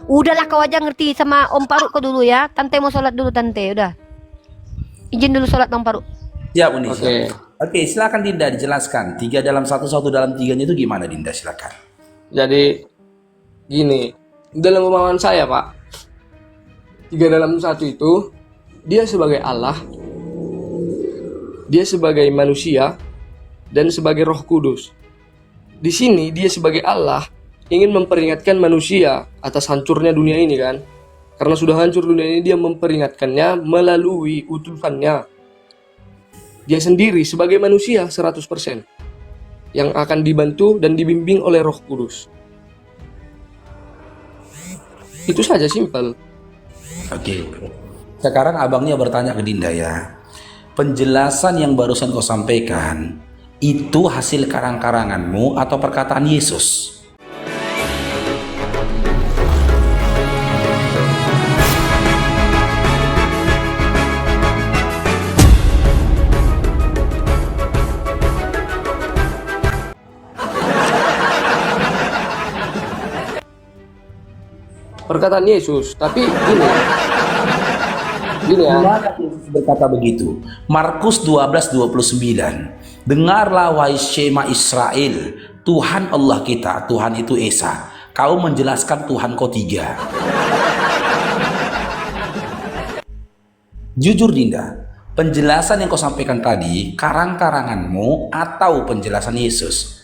Udahlah kau aja ngerti sama Om Paruk kau dulu ya. Tante mau sholat dulu tante, udah. Izin dulu sholat Om Paruk. Siap, Uni. Oke. Oke, silakan Dinda dijelaskan. 3 dalam 1, 1 dalam 3-nya itu gimana, Dinda? Silakan. Jadi gini, dalam pemahaman saya Pak, 3 dalam 1 itu dia sebagai Allah, dia sebagai manusia, dan sebagai Roh Kudus. Di sini dia sebagai Allah ingin memperingatkan manusia atas hancurnya dunia ini kan. Karena sudah hancur dunia ini, dia memperingatkannya melalui utusannya. Dia sendiri sebagai manusia 100% yang akan dibantu dan dibimbing oleh Roh Kudus. Itu saja, simpel. Oke. Sekarang abangnya bertanya ke Dinda ya. Penjelasan yang barusan kau sampaikan itu hasil karang-karanganmu atau perkataan Yesus? Perkataan Yesus, tapi gini ya. Maka Yesus berkata begitu. Markus 12:29. Dengarlah wahai Shema Israel, Tuhan Allah kita, Tuhan itu Esa. Kau menjelaskan Tuhan kau 3. Jujur Dinda, penjelasan yang kau sampaikan tadi karang-karanganmu atau penjelasan Yesus?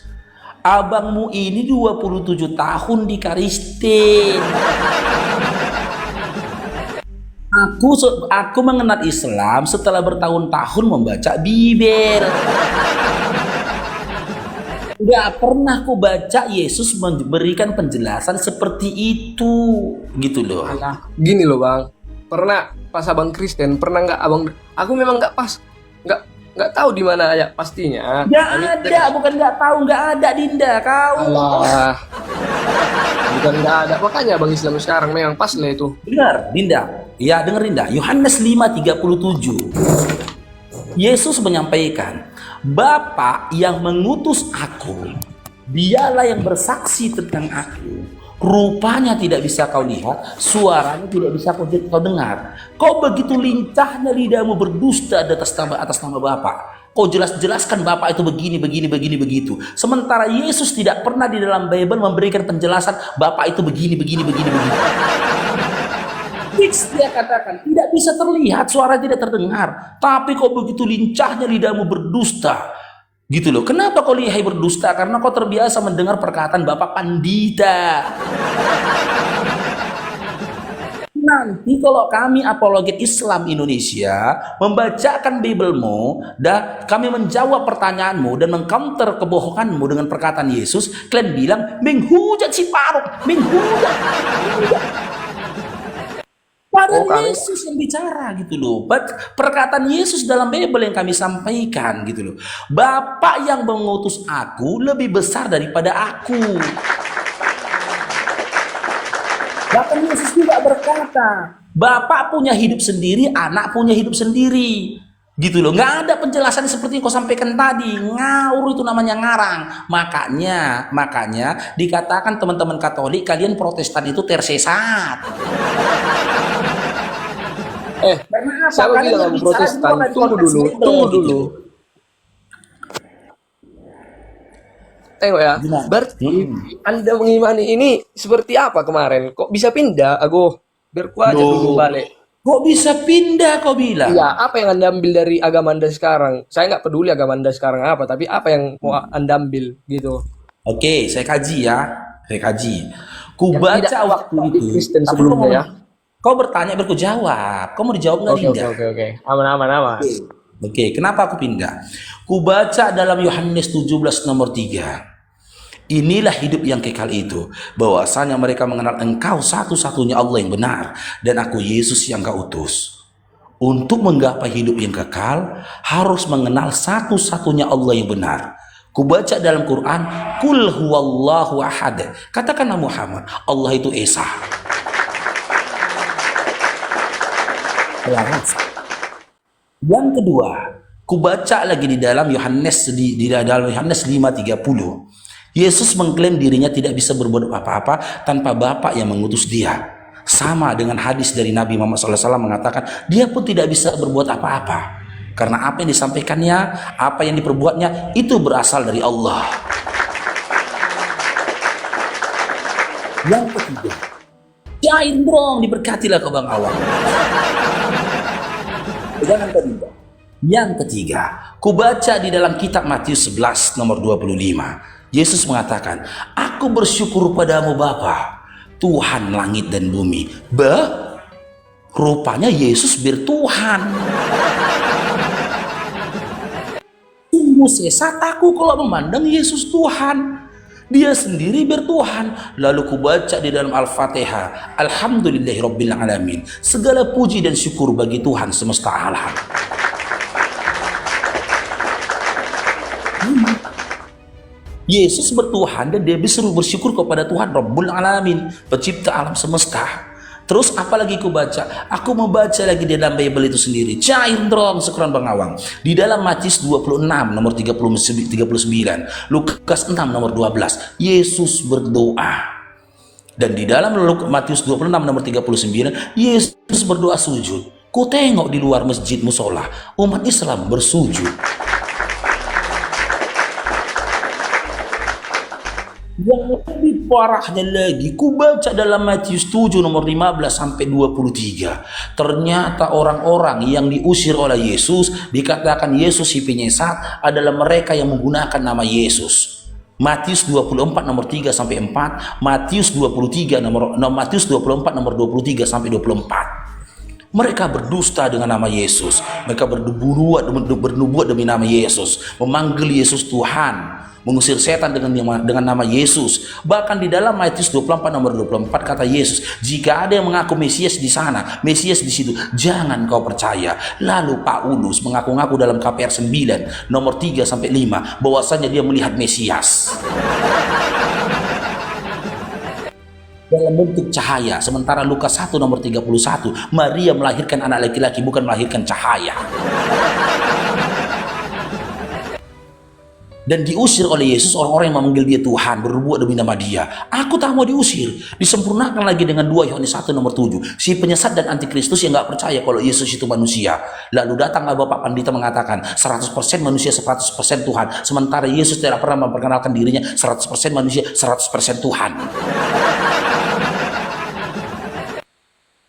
Abangmu ini 27 tahun di Kristen. Aku mengenal Islam setelah bertahun-tahun membaca Bible. Gak pernah aku baca Yesus memberikan penjelasan seperti itu, gitu loh. Nah, gini loh Bang, pernah pas abang Kristen, pernah nggak abang? Aku memang nggak pas, nggak tahu di mana ayat pastinya. Gak ada, bukan nggak tahu, nggak ada Dinda, kau. Allah, bukan nggak ada. Makanya abang Islam sekarang memang pas lah itu. Dengar Dinda, ya denger Dinda. Yohanes 5:37. Yesus menyampaikan, Bapa yang mengutus aku, dialah yang bersaksi tentang aku. Rupanya tidak bisa kau lihat, suaranya tidak bisa kau dengar. Kau begitu lincahnya lidahmu berdusta atas nama Bapa. Kau jelaskan Bapa itu begini, begitu. Sementara Yesus tidak pernah di dalam Bible memberikan penjelasan Bapa itu begini. Fix dia katakan, tidak bisa terlihat, suara tidak terdengar. Tapi kau begitu lincahnya lidahmu berdusta. Gitu loh. Kenapa kau lihai berdusta? Karena kau terbiasa mendengar perkataan Bapak Pandita. Nanti kalau kami apologet Islam Indonesia membacakan Biblemu dan kami menjawab pertanyaanmu dan mengcounter kebohonganmu dengan perkataan Yesus, kalian bilang menghujat si Paruk, menghujat. Padahal Yesus yang bicara gitu loh. Perkataan Yesus dalam Bible yang kami sampaikan gitu loh. Bapa yang mengutus aku lebih besar daripada aku. Bahkan Yesus juga berkata, Bapak punya hidup sendiri, anak punya hidup sendiri. Gitu loh. Nggak ada penjelasan seperti yang kau sampaikan tadi. Ngawur itu namanya ngarang. Makanya dikatakan teman-teman Katolik, kalian Protestan itu tersesat. Siapa bilang kamu Protestan? Tunggu dulu. Tengok ya, berarti Anda mengimani ini seperti apa kemarin? Kok bisa pindah? Biar ku aja dulu balik. Kok bisa pindah kau bilang? Iya, apa yang Anda ambil dari agama Anda sekarang? Saya nggak peduli agama Anda sekarang apa, tapi apa yang mau Anda ambil gitu. Oke, saya kaji. Ku baca waktu itu. Kristen sebelumnya ya. Kau bertanya biar ku jawab. Kau mau dijawab nggak, Dinda? Oke. Aman. Oke, kenapa aku pindah? Ku baca dalam Yohanes 17 nomor 3. Inilah hidup yang kekal itu, bahwasanya mereka mengenal Engkau satu-satunya Allah yang benar, dan aku Yesus yang Kau utus. Untuk menggapai hidup yang kekal, harus mengenal satu-satunya Allah yang benar. Ku baca dalam Quran, Qul huwallahu ahad. Katakanlah Muhammad, Allah itu Esa. Yang kedua, ku baca lagi di dalam Yohanes 5:30. Yesus mengklaim dirinya tidak bisa berbuat apa-apa tanpa Bapa yang mengutus dia. Sama dengan hadis dari Nabi Muhammad SAW mengatakan dia pun tidak bisa berbuat apa-apa. Karena apa yang disampaikannya, apa yang diperbuatnya itu berasal dari Allah. Yang ketiga, jain dong, diberkatilah kau Bang Awang. Jangan kedua. Yang ketiga, kubaca di dalam kitab Matius 11 nomor 25. Yesus mengatakan, aku bersyukur padamu Bapa, Tuhan langit dan bumi. Rupanya Yesus bertuhan. Sungguh sesat aku kalau memandang Yesus Tuhan. Dia sendiri bertuhan. Lalu kubaca di dalam Al-Fatihah, Alhamdulillahirrabbilalamin. Segala puji dan syukur bagi Tuhan semesta alam. Yesus bertuhan dan dia disuruh bersyukur kepada Tuhan Rabbul Alamin, pencipta alam semesta. Terus apalagi ku baca? Aku membaca lagi di dalam Bible itu sendiri. Cair dong sekuran Bang Awang. Di dalam Matius 26 nomor 39, Lukas 6 nomor 12, Yesus berdoa. Dan di dalam Matius 26 nomor 39, Yesus berdoa sujud. Ku tengok di luar masjid musola, umat Islam bersujud. Yang lebih parahnya lagi, ku baca dalam Matius 7 nomor 15 sampai 23. Ternyata orang-orang yang diusir oleh Yesus, dikatakan Yesus si penyesat, adalah mereka yang menggunakan nama Yesus. Matius 24 nomor 3 sampai 4, Matius 24 nomor 23 sampai 24. Mereka berdusta dengan nama Yesus. Mereka bernubuat demi nama Yesus, memanggil Yesus Tuhan, mengusir setan dengan nama Yesus. Bahkan di dalam Matius 24 nomor 24 kata Yesus, jika ada yang mengaku Mesias di sana, Mesias di situ, jangan kau percaya. Lalu Paulus mengaku-ngaku dalam KPR 9 nomor 3 sampai 5 bahwasanya dia melihat Mesias dalam bentuk cahaya. Sementara Lukas 1 nomor 31, Maria melahirkan anak laki-laki, bukan melahirkan cahaya. Dan diusir oleh Yesus orang-orang yang memanggil dia Tuhan, berbuat demi nama dia. Aku tak mau diusir. Disempurnakan lagi dengan 2 Yohanes 1 nomor 7, si penyesat dan antikristus yang gak percaya kalau Yesus itu manusia. Lalu datanglah Bapak Pandita mengatakan 100% manusia 100% Tuhan, sementara Yesus tidak pernah memperkenalkan dirinya 100% manusia 100% Tuhan.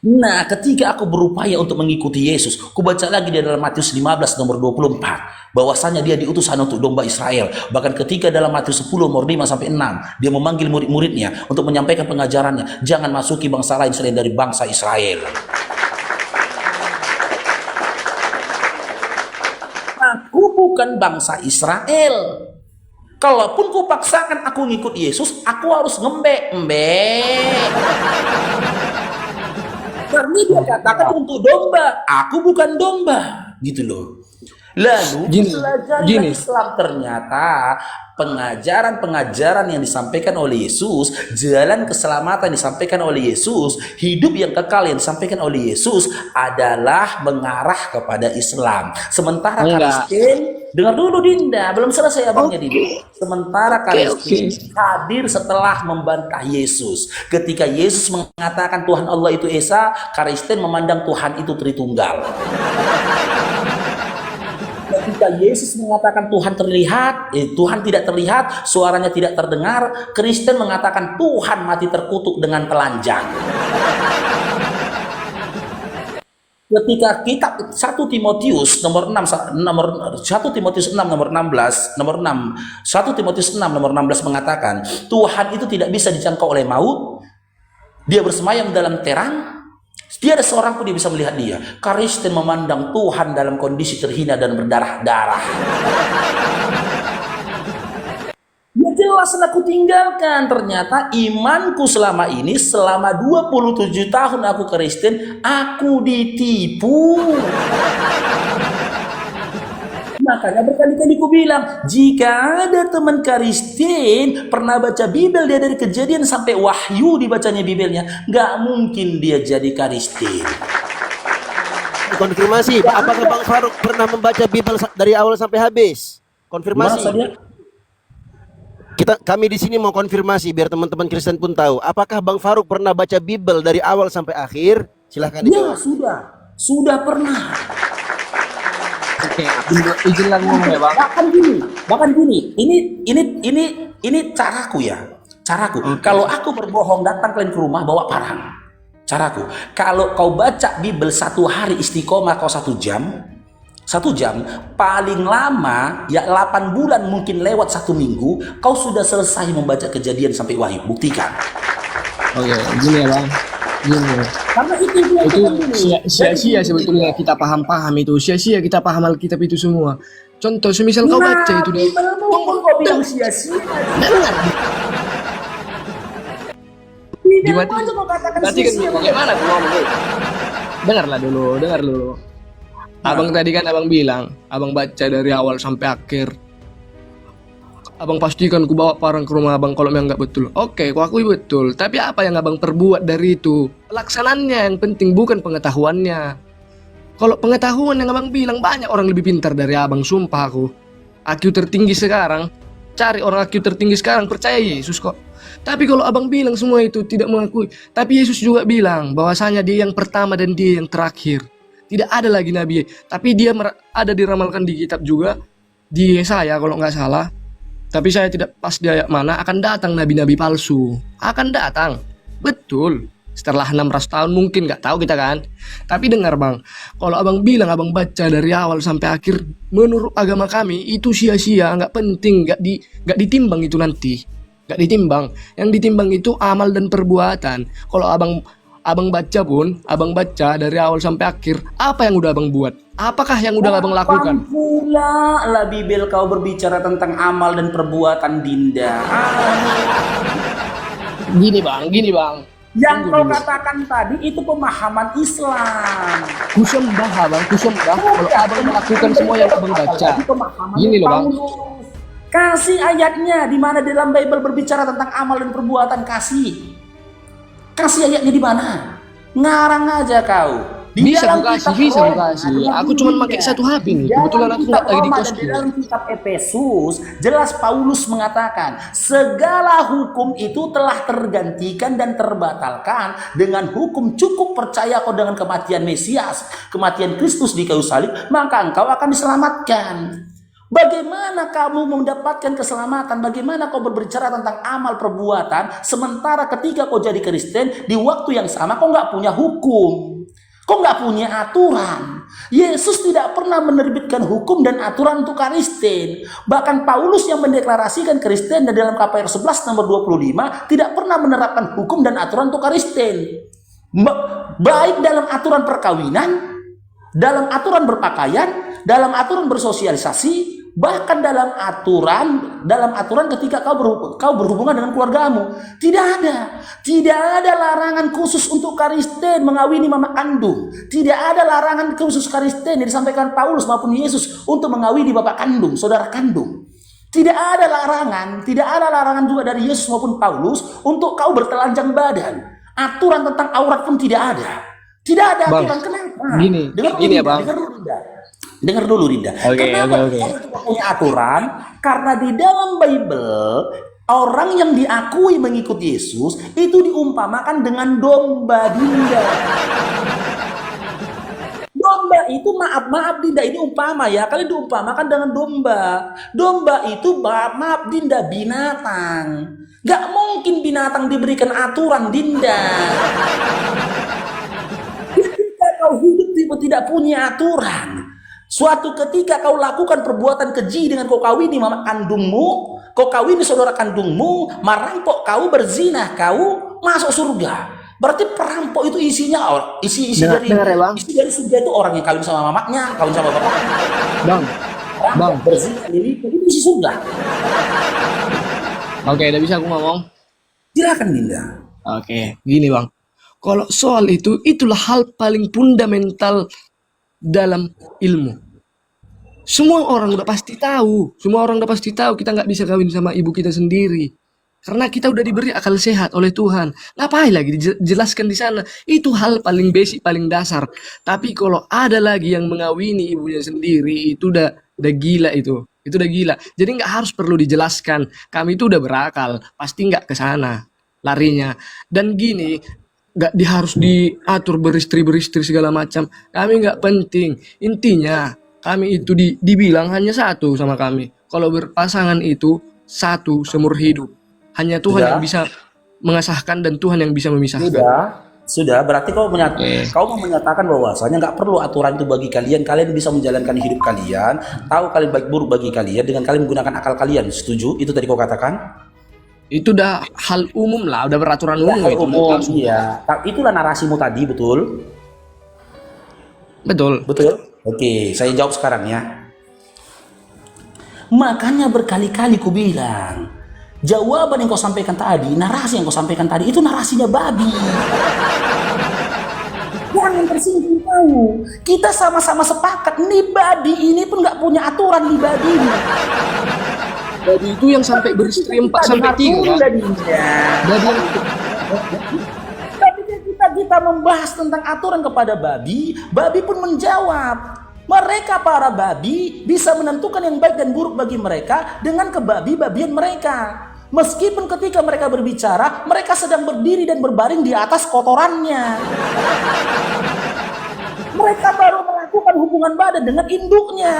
Nah, ketika aku berupaya untuk mengikuti Yesus, ku baca lagi di dalam Matius 15 nomor 24, bahwasanya dia diutusan untuk domba Israel. Bahkan ketika dalam Matius 10 nomor 5 sampai 6, dia memanggil murid-muridnya untuk menyampaikan pengajarannya, jangan masuki bangsa lain selain dari bangsa Israel. Aku bukan bangsa Israel. Kalaupun ku paksakan aku ngikut Yesus, aku harus ngembek. Karena dia katakan untuk domba, aku bukan domba, gitu loh. Lalu belajar Islam, ternyata pengajaran-pengajaran yang disampaikan oleh Yesus, jalan keselamatan yang disampaikan oleh Yesus, hidup yang kekal yang disampaikan oleh Yesus adalah mengarah kepada Islam. Sementara Kristen, dengar dulu Dinda, belum selesai abangnya Dinda. Sementara Kristen hadir setelah membantah Yesus. Ketika Yesus mengatakan Tuhan Allah itu Esa, Kristen memandang Tuhan itu Tritunggal. Ketika Yesus mengatakan Tuhan terlihat, Tuhan tidak terlihat, suaranya tidak terdengar, Kristen mengatakan Tuhan mati terkutuk dengan telanjang. Ketika kitab 1 Timotius nomor 6 mengatakan Tuhan itu tidak bisa dijangkau oleh maut, dia bersemayam dalam terang, tiada seorang pun dia bisa melihat dia. Kristen memandang Tuhan dalam kondisi terhina dan berdarah-darah. Ya jelas aku tinggalkan. Ternyata imanku selama ini, selama 27 tahun aku Kristen, aku ditipu. Makanya berkali-kali ku bilang, jika ada teman Kristen pernah baca Bibel, dia dari Kejadian sampai Wahyu dibacanya Bibelnya, nggak mungkin dia jadi Kristen. Konfirmasi, apakah Bang Faruk pernah membaca Bibel dari awal sampai habis? Konfirmasi. Masa dia? Kami di sini mau konfirmasi biar teman-teman Kristen pun tahu. Apakah Bang Faruk pernah baca Bible dari awal sampai akhir? Silahkan Ya, dijawab. sudah pernah. Oke, izinlah ngomong ya bang. Bahkan gini, ini caraku ya, caraku. Kalau aku berbohong datang kalian ke rumah bawa parang. Caraku, kalau kau baca Bible 1 hari istiqomah kau 1 jam, 1 jam, paling lama ya 8 bulan mungkin lewat 1 minggu, kau sudah selesai membaca Kejadian sampai Wahyu. Buktikan. Oke, gini ya bang. Gini. Karena itu yang Itu kita dulu. sia-sia sebetulnya kita paham-paham itu. Sia-sia kita paham Alkitab itu semua. Contoh, semisal kau baca itu di... Bible kau bilang sia-sia. Dimati. Aja kau katakan Berarti kan sia-sia. bagaimana aku ngomong? Dengar dulu. Abang tadi kan abang bilang, abang baca dari awal sampai akhir. Abang pastikan ku bawa parang ke rumah abang kalau memang nggak betul. Oke, ku akui betul. Tapi apa yang abang perbuat dari itu? Pelaksanannya yang penting, bukan pengetahuannya. Kalau pengetahuan yang abang bilang, banyak orang lebih pintar dari abang, sumpah aku. IQ tertinggi sekarang, cari orang IQ tertinggi sekarang, percaya Yesus kok. Tapi kalau abang bilang semua itu tidak mengakui. Tapi Yesus juga bilang bahwasanya dia yang pertama dan dia yang terakhir. Tidak ada lagi nabi. Tapi dia ada diramalkan di kitab juga, di Yesaya kalau nggak salah. Tapi saya tidak pas di ayat mana, akan datang nabi-nabi palsu. Akan datang. Betul. Setelah 600 tahun mungkin, nggak tahu kita kan. Tapi dengar bang, kalau abang bilang abang baca dari awal sampai akhir, menurut agama kami itu sia-sia, nggak penting, nggak ditimbang itu nanti. Nggak ditimbang. Yang ditimbang itu amal dan perbuatan. Kalau abang baca pun, abang baca dari awal sampai akhir, apa yang udah abang buat? Apakah yang udah abang lakukan? Pula lah Bible kau berbicara tentang amal dan perbuatan, Dinda. Gini bang. Yang Tunggu kau dulu. katakan tadi itu pemahaman Islam. Kusembah abang. Kalau abang melakukan semua yang abang baca. Itu pemahaman Gini loh bang. Paulus. Kasih ayatnya di mana dalam Bible berbicara tentang amal dan perbuatan, kasih. Kasih ayatnya di mana? Ngarang aja kau. Bisa dalam aku kitab kasih. Roma, Aku cuma pakai satu HP nih. Kebetulan aku nggak lagi di kos. di dalam kitab Efesus, jelas Paulus mengatakan segala hukum itu telah tergantikan dan terbatalkan dengan hukum cukup percaya kau dengan kematian Mesias, kematian Kristus di kayu salib, maka engkau akan diselamatkan. Bagaimana kamu mendapatkan keselamatan? Bagaimana kau berbicara tentang amal perbuatan sementara ketika kau jadi Kristen di waktu yang sama kau nggak punya hukum, kau nggak punya aturan. Yesus tidak pernah menerbitkan hukum dan aturan untuk Kristen. Bahkan Paulus yang mendeklarasikan Kristen dan dalam KPR 11 nomor 25 tidak pernah menerapkan hukum dan aturan untuk Kristen. Baik dalam aturan perkawinan, dalam aturan berpakaian, dalam aturan bersosialisasi, bahkan dalam aturan ketika kau berhubungan dengan keluargamu. Tidak ada larangan khusus untuk Kristen mengawini mama kandung. Tidak ada larangan khusus Kristen yang disampaikan Paulus maupun Yesus untuk mengawini bapak kandung, saudara kandung. Tidak ada larangan juga dari Yesus maupun Paulus untuk kau bertelanjang badan. Aturan tentang aurat pun tidak ada. Tidak ada Bang, aturan. Kenapa? gini ya, Bang. Dengar dulu Rinda. Kenapa Oke. kita tidak punya aturan? Karena di dalam Bible orang yang diakui mengikut Yesus itu diumpamakan dengan domba, Dinda. Domba itu maaf Dinda, ini umpama ya. Kalian diumpamakan dengan domba. Domba itu maaf Dinda, binatang. Gak mungkin binatang diberikan aturan, Dinda. Ketika kau hidup tidak punya aturan, suatu ketika kau lakukan perbuatan keji dengan kau kawini mama kandungmu, kau kawini saudara kandungmu, merampok kau, berzina kau, masuk surga. Berarti perampok itu isinya isi dari surga itu orang yang kawin sama mamanya, kawin sama bapaknya. Bang, berzina itu isi surga. Oke, udah bisa aku ngomong. Silakan Dinda. Oke, gini bang. Kalau soal itu, itulah hal paling fundamental dalam ilmu. Semua orang udah pasti tahu. Kita nggak bisa kawin sama ibu kita sendiri. Karena kita udah diberi akal sehat oleh Tuhan. Ngapain lagi dijelaskan di sana? Itu hal paling basic, paling dasar. Tapi kalau ada lagi yang mengawini ibunya sendiri, itu udah gila itu. Itu udah gila. Jadi nggak harus perlu dijelaskan. Kami itu udah berakal, pasti nggak ke sana larinya. Dan gini, nggak harus diatur beristri segala macam. Kami nggak penting. Intinya kami itu dibilang hanya satu sama kami. Kalau berpasangan itu satu seumur hidup. Hanya Tuhan Sudah. yang bisa mengasahkan dan Tuhan yang bisa memisahkan. Sudah, berarti kau mau menyatakan bahwasanya nggak perlu aturan itu bagi kalian. Kalian bisa menjalankan hidup kalian, tahu kalian baik buruk bagi kalian dengan kalian menggunakan akal kalian. Setuju? Itu tadi kau katakan? Itu udah hal umum lah, udah peraturan umum itu. Umum, iya. Itulah narasimu tadi, betul? Betul. Betul? Oke, saya jawab sekarang ya. Makanya berkali-kali ku bilang, jawaban yang kau sampaikan tadi, narasi yang kau sampaikan tadi, itu narasinya babi. Jangan tersinggung tahu. Kita sama-sama sepakat, nih babi ini pun nggak punya aturan nih babi ini. Babi itu yang sampai beristri 4 sampai 3 kan? Babi yang Tapi kita membahas tentang aturan kepada babi, babi pun menjawab. Mereka para babi bisa menentukan yang baik dan buruk bagi mereka dengan kebabi-babian mereka. Meskipun ketika mereka berbicara, mereka sedang berdiri dan berbaring di atas kotorannya. Mereka baru melakukan hubungan badan dengan induknya.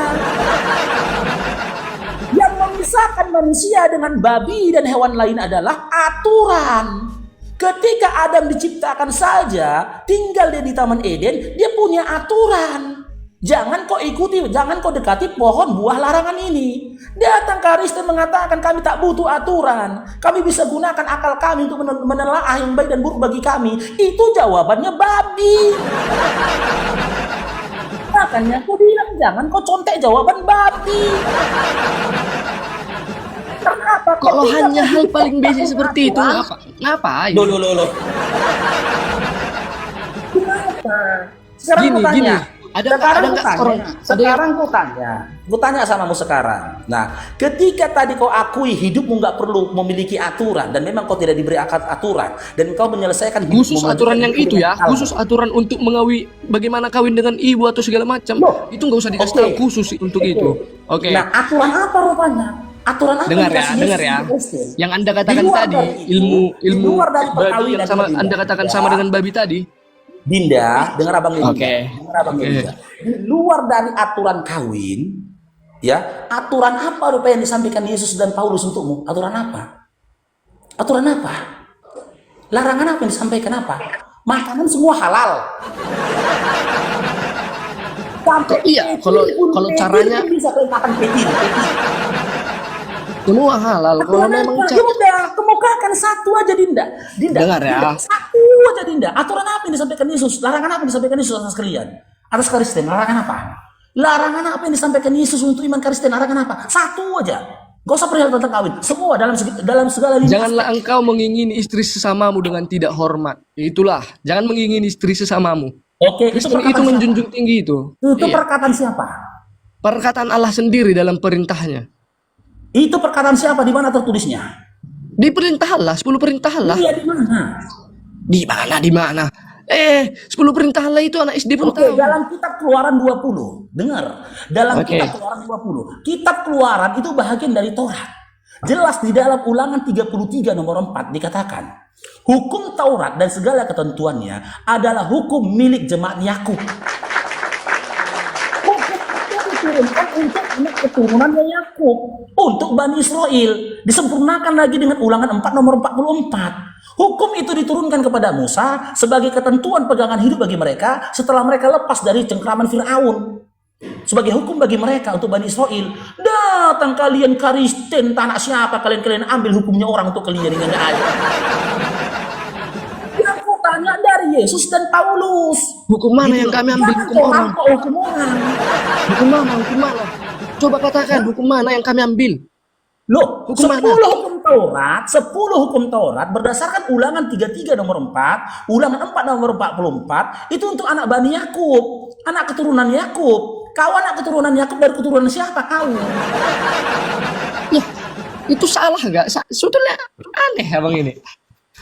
Yang memisahkan manusia dengan babi dan hewan lain adalah aturan. Ketika Adam diciptakan saja, tinggal dia di Taman Eden, dia punya aturan. Jangan kau ikuti, jangan kau dekati pohon buah larangan ini. Datang Kristen mengatakan kami tak butuh aturan. Kami bisa gunakan akal kami untuk menelaah yang baik dan buruk bagi kami. Itu jawabannya babi. Makanya aku bilang jangan kau contek jawaban babi. Kenapa? kalau hanya hal paling basic seperti itu ngapain? Loh. Kenapa? Sekarang Gini, aku tanya. Sekarang Ku tanya samamu sekarang. Nah, ketika tadi kau akui hidupmu nggak perlu memiliki aturan dan memang kau tidak diberi aturan dan kau menyelesaikan hidupmu khusus aturan yang itu ya, khusus aturan untuk bagaimana kawin dengan ibu atau segala macam, itu nggak usah dikasih tahu khusus untuk itu. Oke. Nah, aturan apa rupanya? Aturan apa? Dengar ya. Yang Anda katakan tadi, ilmu babi yang sama Anda katakan sama dengan babi tadi. Dinda, dengar abang Dinda. Oke. Dengar abang Dinda. Di luar dari aturan kawin, ya, aturan apa rupanya yang disampaikan Yesus dan Paulus untukmu? Aturan apa? Aturan apa? Larangan apa yang disampaikan apa? Makanan semua halal. Iya, kalau caranya bisa makan petin. semua halal. Kalau memang Dinda, kemukakan satu aja Dinda. Dengar ya. Satu aja Dinda. Aturan apa yang disampaikan Yesus? Larangan apa yang disampaikan Yesus atas kalian? Atas Kristen, larangan apa? Larangan apa yang disampaikan Yesus untuk iman Kristen? Larangan apa? Satu aja. Gak usah perihal tentang kawin. Semua dalam segala lini. Janganlah engkau mengingini istri sesamamu dengan tidak hormat. Itulah, jangan mengingini istri sesamamu. Oke, Kristen itu menjunjung tinggi itu. Itu Iya. perkataan siapa? Perkataan Allah sendiri dalam perintahnya. Itu perkataan siapa? Di mana tertulisnya? Di perintah Allah, 10 perintah Allah. Iya, di mana? Di mana? 10 perintah Allah itu anak SD pun Oke, tahu. dalam kitab Keluaran 20. Dengar. Dalam kitab Keluaran 20. Kitab Keluaran itu bahagian dari Taurat. Jelas di dalam Ulangan 33 nomor 4 dikatakan, hukum Taurat dan segala ketentuannya adalah hukum milik jemaat Yakub. Diturunkan untuk anak keturunannya Yakub, untuk Bani Israel, disempurnakan lagi dengan Ulangan 4 nomor 44. Hukum itu diturunkan kepada Musa sebagai ketentuan pegangan hidup bagi mereka setelah mereka lepas dari cengkraman Firaun. Sebagai hukum bagi mereka untuk Bani Israel. Datang kalian Kristen, tanah siapa kalian ambil hukumnya orang untuk kalian dengan air. Yang aku tanya dari Yesus dan Paulus. Hukum mana yang kami ambil? Hukum orang. Hukum orang. Hukum mana? Coba katakan hukum mana yang kami ambil? Loh, Hukum 10 mana? hukum Taurat berdasarkan Ulangan 33 nomor 4, Ulangan 4 nomor 44 itu untuk anak Bani Yakub, anak keturunan Yakub. Kau anak keturunan Yakub dari keturunan siapa kau? Ya, itu salah nggak? Sebetulnya aneh abang ini.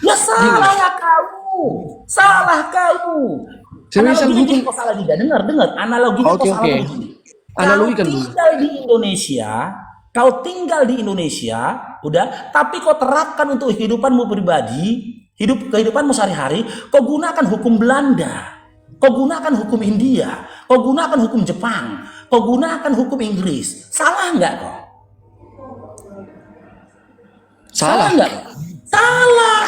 Ya salah ya kau. Salah kau. Semisal Analoginya hukum- kau salah juga. Dengar. Analoginya kau salah begini. Analogikan Kau dulu. tinggal di Indonesia, Kau tinggal di Indonesia, udah, tapi kau terapkan untuk kehidupanmu pribadi, kehidupanmu sehari-hari, kau gunakan hukum Belanda, kau gunakan hukum India, kau gunakan hukum Jepang, kau gunakan hukum Inggris. Salah nggak kau? Salah. Nggak? Salah.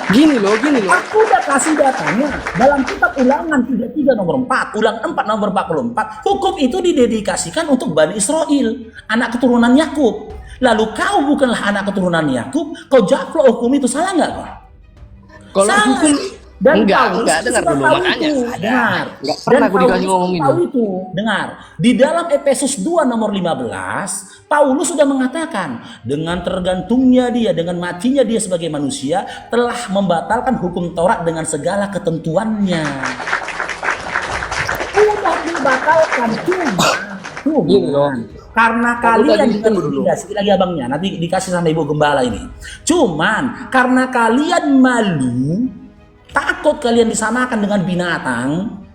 Gini loh. Aku udah kasih datanya dalam kitab Ulangan 33 nomor 4, Ulangan 4 nomor 44. Hukum itu didedikasikan untuk Bani Israel, anak keturunan Yakub. Lalu kau bukanlah anak keturunan Yakub, kau japlok hukum itu, salah nggak kau? Kalau Salah. hukum Dan enggak, Paulus dengar sudah dulu, tahu makanya itu. ada. Dengar. Enggak pernah Dan aku dikasih Paulus ngomong tahu itu. itu. Dengar. Di dalam Efesus 2 nomor 15, Paulus sudah mengatakan, dengan tergantungnya dia, dengan matinya dia sebagai manusia, telah membatalkan hukum Taurat dengan segala ketentuannya. Sudah dibatalkan, Gini loh. karena Aku kalian tadi tunggu dulu. sedikit lagi abangnya, nanti dikasih sama ibu gembala ini. Cuman karena kalian malu, takut kalian disamakan dengan binatang,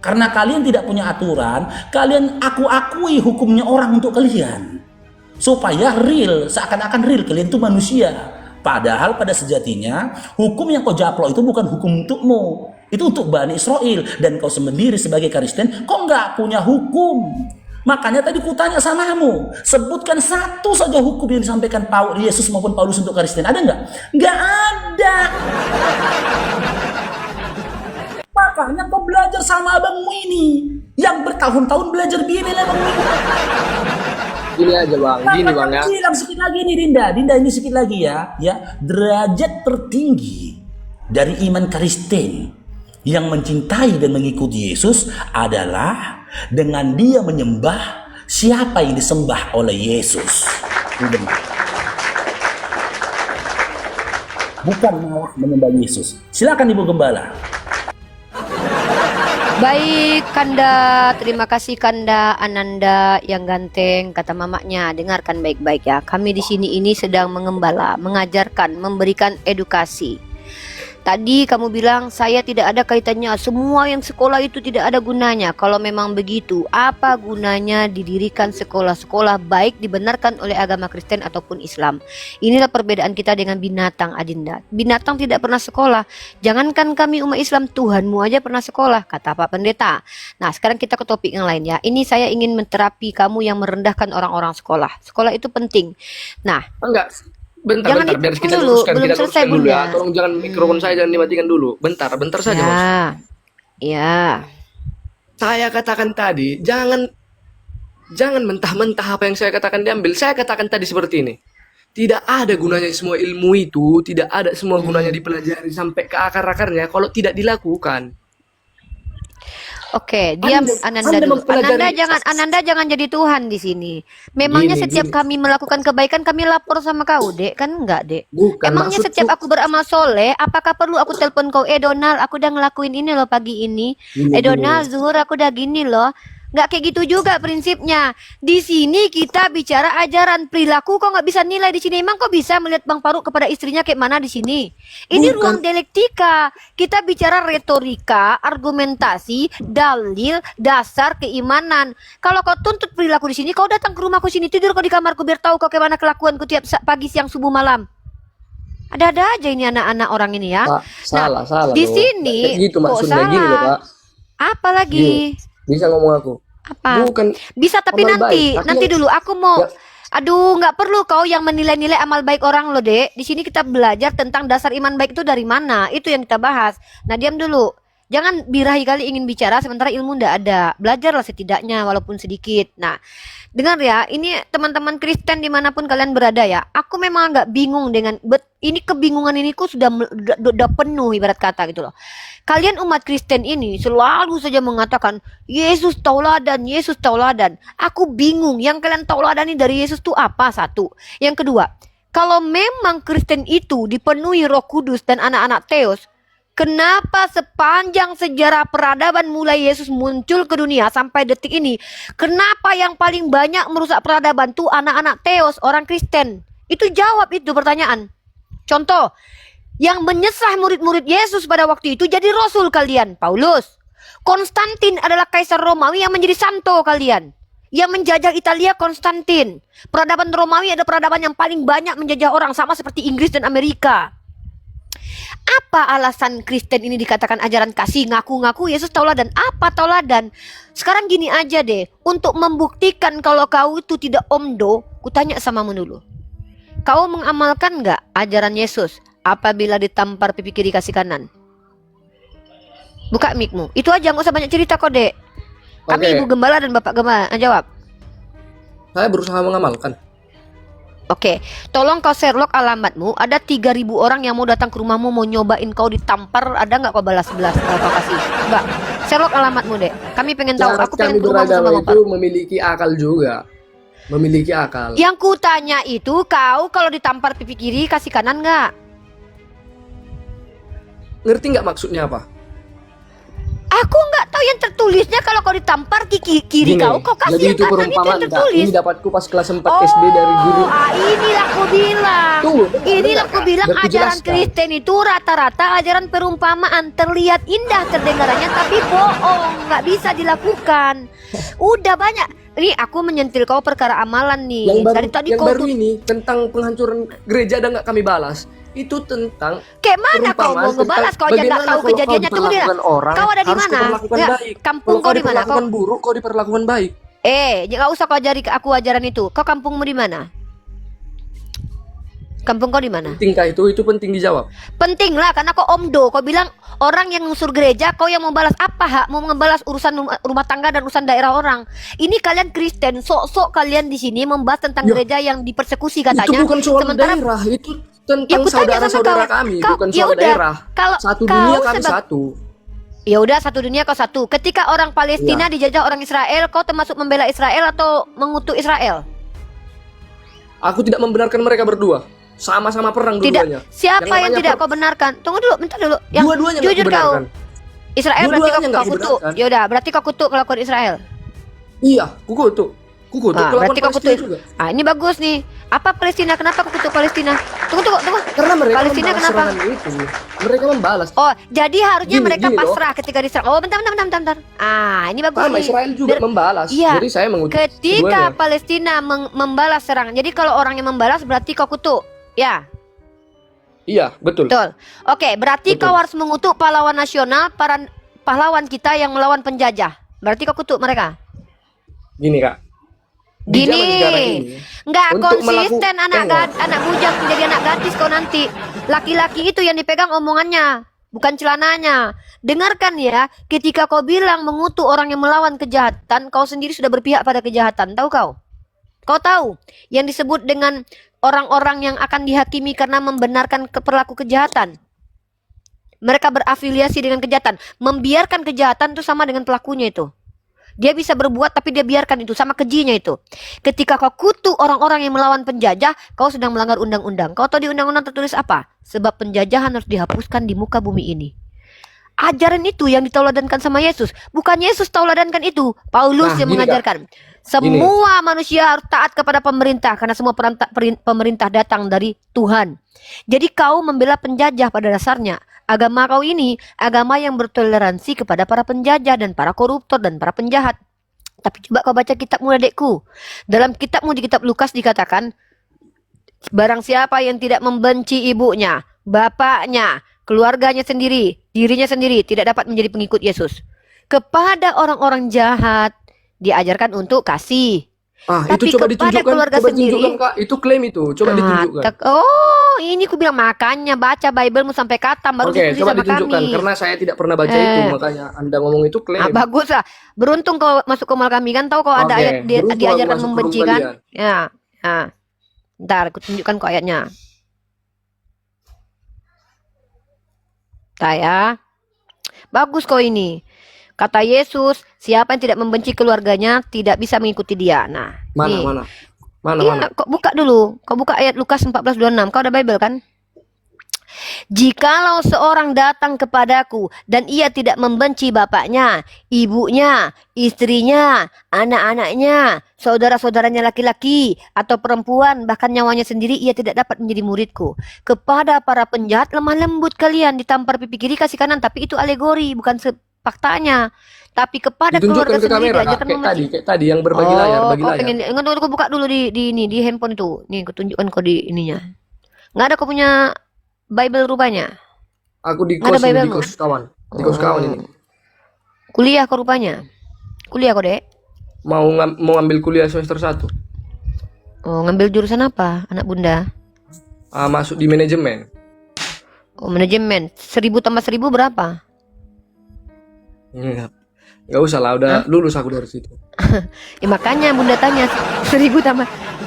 karena kalian tidak punya aturan, kalian akui hukumnya orang untuk kalian. Supaya real, seakan-akan real kalian itu manusia. Padahal pada sejatinya hukum yang kau japlok itu bukan hukum untukmu. Itu untuk Bani Israel. Dan kau sendiri sebagai Kristen, kau nggak punya hukum. Makanya tadi kutanya samamu, sebutkan satu saja hukum yang disampaikan Yesus maupun Paulus untuk Kristen. Ada nggak? Nggak ada. Makanya kau belajar sama abangmu ini, yang bertahun-tahun belajar Bible abangmu ini. Gini aja bang, gini bang ya. Bilang sedikit lagi nih Dinda ini sedikit lagi ya. Derajat tertinggi dari iman Kristen yang mencintai dan mengikuti Yesus adalah dengan dia menyembah siapa yang disembah oleh Yesus. Bukan malah menyembah Yesus. Silakan Ibu Gembala. Baik Kanda, terima kasih Kanda Ananda yang ganteng, kata mamanya. Dengarkan baik-baik ya. Kami di sini ini sedang mengembala, mengajarkan, memberikan edukasi. Tadi kamu bilang saya tidak ada kaitannya, semua yang sekolah itu tidak ada gunanya. Kalau memang begitu, apa gunanya didirikan sekolah-sekolah baik dibenarkan oleh agama Kristen ataupun Islam? Inilah perbedaan kita dengan binatang, Adinda. Binatang tidak pernah sekolah. Jangankan kami umat Islam, Tuhanmu aja pernah sekolah, kata Pak Pendeta. Nah, sekarang kita ke topik yang lain ya. Ini saya ingin menterapi kamu yang merendahkan orang-orang sekolah. Sekolah itu penting. Nah, Enggak. Bentar, jangan biar kita dulu, luruskan, belum kita selesai, luruskan dulu ya. Bunda. Tolong jangan mikrofon saya jangan dimatikan dulu. Bentar saja Mas. Ya. Saya katakan tadi, jangan mentah-mentah apa yang saya katakan diambil. Saya katakan tadi seperti ini. Tidak ada gunanya semua ilmu itu, tidak ada semua gunanya dipelajari sampai ke akar-akarnya kalau tidak dilakukan. Oke, diam Ananda dulu. mempelajari- Ananda jangan jadi Tuhan di sini. Memangnya Gini, setiap kami melakukan kebaikan kami lapor sama kau, Dek? Kan enggak, Dek? Bukan, Emangnya maksudku- setiap aku beramal soleh, apakah perlu aku telepon kau, Donald, aku udah ngelakuin ini loh pagi ini. Gini, Donald, Zuhur, aku udah gini loh. Nggak kayak gitu juga prinsipnya. Di sini kita bicara ajaran perilaku, kok nggak bisa nilai di sini. Emang kok bisa melihat Bang Faruk kepada istrinya kayak mana di sini? Ini Bukan. ruang dialektika. Kita bicara retorika, argumentasi, dalil, dasar keimanan. Kalau kau tuntut perilaku di sini, kau datang ke rumahku sini, tidur kau di kamarku biar tahu kau kayak mana kelakuanku tiap pagi, siang, subuh, malam. Ada-ada aja ini anak-anak orang ini ya. Pak, salah di loh. sini Kayak gitu kok maksudnya salah. gini loh, Pak. Apa lagi? Bisa ngomong aku. Apa? Bukan Bisa tapi amal nanti, baik. nanti dulu aku mau. Ya. Aduh, nggak perlu kau yang menilai-nilai amal baik orang loh, Dek. Di sini kita belajar tentang dasar iman baik itu dari mana. Itu yang kita bahas. Nah, diam dulu. Jangan birahi kali ingin bicara sementara ilmu ndak ada. Belajarlah setidaknya walaupun sedikit. Nah, dengar ya, ini teman-teman Kristen dimanapun kalian berada ya. Aku memang agak bingung dengan ini kebingungan ini ku sudah penuh ibarat kata gitu loh. Kalian umat Kristen ini selalu saja mengatakan Yesus tauladan, Yesus tauladan. Aku bingung yang kalian tauladani dari Yesus itu apa? Satu. Yang kedua, kalau memang Kristen itu dipenuhi Roh Kudus dan anak-anak Theos, kenapa sepanjang sejarah peradaban mulai Yesus muncul ke dunia sampai detik ini, kenapa yang paling banyak merusak peradaban tuh anak-anak Theos, orang Kristen? Itu jawab itu pertanyaan. Contoh, yang menyesah murid-murid Yesus pada waktu itu jadi rasul kalian, Paulus. Konstantin adalah kaisar Romawi yang menjadi santo kalian. Yang menjajah Italia Konstantin. Peradaban Romawi ada peradaban yang paling banyak menjajah orang, sama seperti Inggris dan Amerika. Apa alasan Kristen ini dikatakan ajaran kasih? Ngaku-ngaku Yesus tauladan. Apa tauladan? Sekarang gini aja deh, untuk membuktikan kalau kau itu tidak omdo, kutanya samamu dulu. Kau mengamalkan nggak ajaran Yesus apabila ditampar pipi kiri kasih kanan? Buka mikmu. Itu aja, nggak usah banyak cerita kok, Dek. Kami Oke. Ibu Gembala dan Bapak Gembala. Jawab. Saya berusaha mengamalkan. Oke, tolong kau Sherlock alamatmu. Ada 3.000 orang yang mau datang ke rumahmu, mau nyobain kau ditampar. Ada nggak kau balas belas? Kau kasih. Coba Sherlock alamatmu, Dek. Kami pengen tahu. Syarat Aku pengen kami ke rumahmu beragama sama itu Bapak. memiliki akal juga. Memiliki akal. Yang kutanya itu, kau kalau ditampar pipi kiri kasih kanan nggak? Ngerti nggak maksudnya apa? Aku nggak tahu yang tertulisnya. Kalau kau ditampar kiri Gini, kau kasih jadi yang itu kanan, itu yang perumpamaan tak? tertulis. Ini dapatku pas kelas 4 SD dari guru. Inilah aku bilang. Tunggu, Inilah aku bilang biar ku ajaran jelaskan. Kristen itu rata-rata ajaran perumpamaan, terlihat indah terdengarannya tapi bohong, nggak bisa dilakukan. Udah banyak. Ini aku menyentil kau perkara amalan nih. Yang baru, Dari tadi yang kau baru ini tentang penghancuran gereja ada nggak kami balas. Itu tentang kayak mana kau mau perumpamaan ngebalas? tentang Kau aja nggak bagaimana tahu kalau kejadiannya. kau Tunggu dia. diperlakukan orang, Kau ada di harus mana? kau perlakukan Ya, baik. kampung Kalau kau di mana? diperlakukan buruk, kau diperlakukan baik. Nggak usah kau ajari ke aku ajaran itu. Kau kampungmu di mana? Kampung kau di mana? Pentingkah itu penting dijawab. Penting lah, karena kau omdo. Kau bilang orang yang ngusur gereja, kau yang mau balas apa hak? Mau membalas urusan rumah tangga dan urusan daerah orang. Ini kalian Kristen, sok-sok kalian di sini membahas tentang Ya, gereja yang dipersekusi katanya. Itu bukan soal Sementara daerah, itu ya, tentang kutanya sama saudara-saudara kau. kami, Kau- bukan ya soal udah, daerah. kalau Satu kau dunia kami sebab- satu. Ya udah, satu dunia kau satu. Ketika orang Palestina dijajah orang Israel, kau termasuk membela Israel atau mengutuk Israel? Aku tidak membenarkan mereka berdua. Sama-sama perang Tidak. dua-duanya. Siapa yang namanya tidak kau benarkan? Tunggu dulu, bentar dulu. Yang Dua-duanya nggak jujur kau. kubenarkan. Israel berarti Dua-duanya nggak kau kutuk. kubenarkan. Ya udah, berarti kau kutuk kelakuan Israel. Iya, kukutuk. Kukutuk Ah, kelakuan berarti kau Palestina kutuk. juga. Ah, ini bagus nih. Apa Palestina? Kenapa kau kutuk Palestina? Tunggu. Karena mereka Palestina membalas kenapa? serangan itu. Mereka membalas. Oh, jadi harusnya Gini, mereka gini loh. pasrah ketika diserang. Oh, bentar. Ah, ini bagus Sama nih. Israel juga Biar- membalas. Iya. Jadi saya mengutuk Ketika keduanya. Palestina membalas serangan. Jadi kalau orang yang membalas berarti kau kutuk. Ya, Iya, betul. betul. Oke, berarti Betul. kau harus mengutuk pahlawan nasional, para pahlawan kita yang melawan penjajah. Berarti kau kutuk mereka. Gini, Kak. Di zaman sekarang Gini, ini, nggak untuk konsisten melakukan- anak bujang menjadi anak gadis kau nanti. Laki-laki itu yang dipegang omongannya, bukan celananya. Dengarkan ya, ketika kau bilang mengutuk orang yang melawan kejahatan, kau sendiri sudah berpihak pada kejahatan. Tahu kau? Kau tahu yang disebut dengan orang-orang yang akan dihakimi karena membenarkan perilaku kejahatan. Mereka berafiliasi dengan kejahatan. Membiarkan kejahatan itu sama dengan pelakunya itu. Dia bisa berbuat tapi dia biarkan itu, sama kejinya itu. Ketika kau kutuk orang-orang yang melawan penjajah, kau sedang melanggar undang-undang. Kau tahu di undang-undang tertulis apa? Sebab penjajahan harus dihapuskan di muka bumi ini. Ajaran itu yang ditauladankan sama Yesus. Bukan Yesus tauladankan itu, Paulus Nah, yang gini, Kak. mengajarkan. Semua manusia harus taat kepada pemerintah karena semua pemerintah datang dari Tuhan. Jadi kau membela penjajah pada dasarnya. Agama kau ini agama yang bertoleransi kepada para penjajah dan para koruptor dan para penjahat. Tapi coba kau baca kitabmu, adekku. Dalam kitabmu di kitab Lukas dikatakan, barang siapa yang tidak membenci ibunya, bapaknya, keluarganya sendiri, dirinya sendiri, tidak dapat menjadi pengikut Yesus. Kepada orang-orang jahat diajarkan untuk kasih. Tapi itu coba kepada ditunjukkan, keluarga coba sendiri- ditunjukkan, Kak. Itu klaim itu, coba ditunjukkan. Oh, ini ku bilang makanya baca Biblemu sampai katam baru Oke, diskusi coba sama ditunjukkan kami. karena saya tidak pernah baca itu, makanya Anda ngomong itu klaim. Bagus lah. Beruntung kau masuk ke mal kami kan, tahu kau ada Oke, ayat beruntung aku diajarkan masuk ke membenci room kan? kalian. Ya. Nah. Ntar aku tunjukkan kau ayatnya. Ya. Bagus kau ini. Kata Yesus, siapa yang tidak membenci keluarganya tidak bisa mengikuti dia. Nah, Mana, nih. mana? Mana, Iya, mana? kau buka dulu. Kau buka ayat Lukas 14:26. Kau ada Bible kan? Jikalau seorang datang kepadaku dan ia tidak membenci bapaknya, ibunya, istrinya, anak-anaknya, saudara-saudaranya laki-laki atau perempuan, bahkan nyawanya sendiri, ia tidak dapat menjadi muridku. Kepada para penjahat lemah lembut kalian, ditampar pipi kiri kasih kanan, tapi itu alegori, bukan faktanya. Tapi kepada keluarga Ditunjukkan ke sendiri kamera, Kak. diajarkan Kayak tadi yang berbagi layar, bagi kau layar. pengen lihat. Enggak, kau buka dulu di ini di handphone itu. Nih, aku tunjukkan kau di ininya. Nggak ada kau punya Bible rupanya. Aku di Nggak ada kos ini, di Bible-mu? kos kawan. Di kos kawan ini. Kuliah kau rupanya. Kuliah kau, Dek. Mau ngambil kuliah semester 1. Oh, ngambil jurusan apa, anak bunda? Masuk di manajemen. Oh, manajemen. 1000 tambah 1000 berapa? Nggak usah lah, udah lulus aku dari situ. Ya makanya bunda tanya 1000 tambah.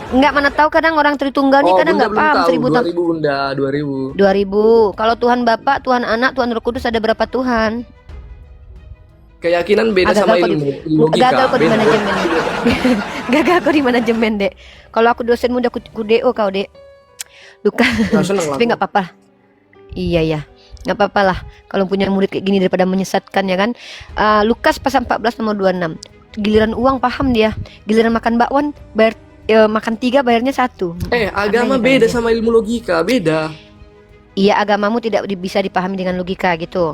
Enggak, mana tahu kadang orang Tritunggal nih kadang Bunda nggak belum paham tahu. 1000 tambah 2000 bunda, 2000. 2000. Kalau Tuhan Bapa, Tuhan Anak, Tuhan Roh Kudus ada berapa Tuhan? Keyakinan beda Agak sama kau di- ilmu, logika. gagal kau di beda. manajemen. Gagal kau di manajemen, Dek. Kalau aku dosenmu udah ku DO kau, Dek. Luka. Nah, seneng lah Tapi aku. nggak apa-apa. Iya ya. Nggak apa-apa lah kalau punya murid kayak gini daripada menyesatkan ya kan. Lukas pasal 14 nomor 26. Giliran uang paham dia. Giliran makan bakwan bayar makan 3 bayarnya 1. Agama Aneh beda kan dia. sama ilmu logika, beda. Iya, agamamu tidak bisa dipahami dengan logika gitu.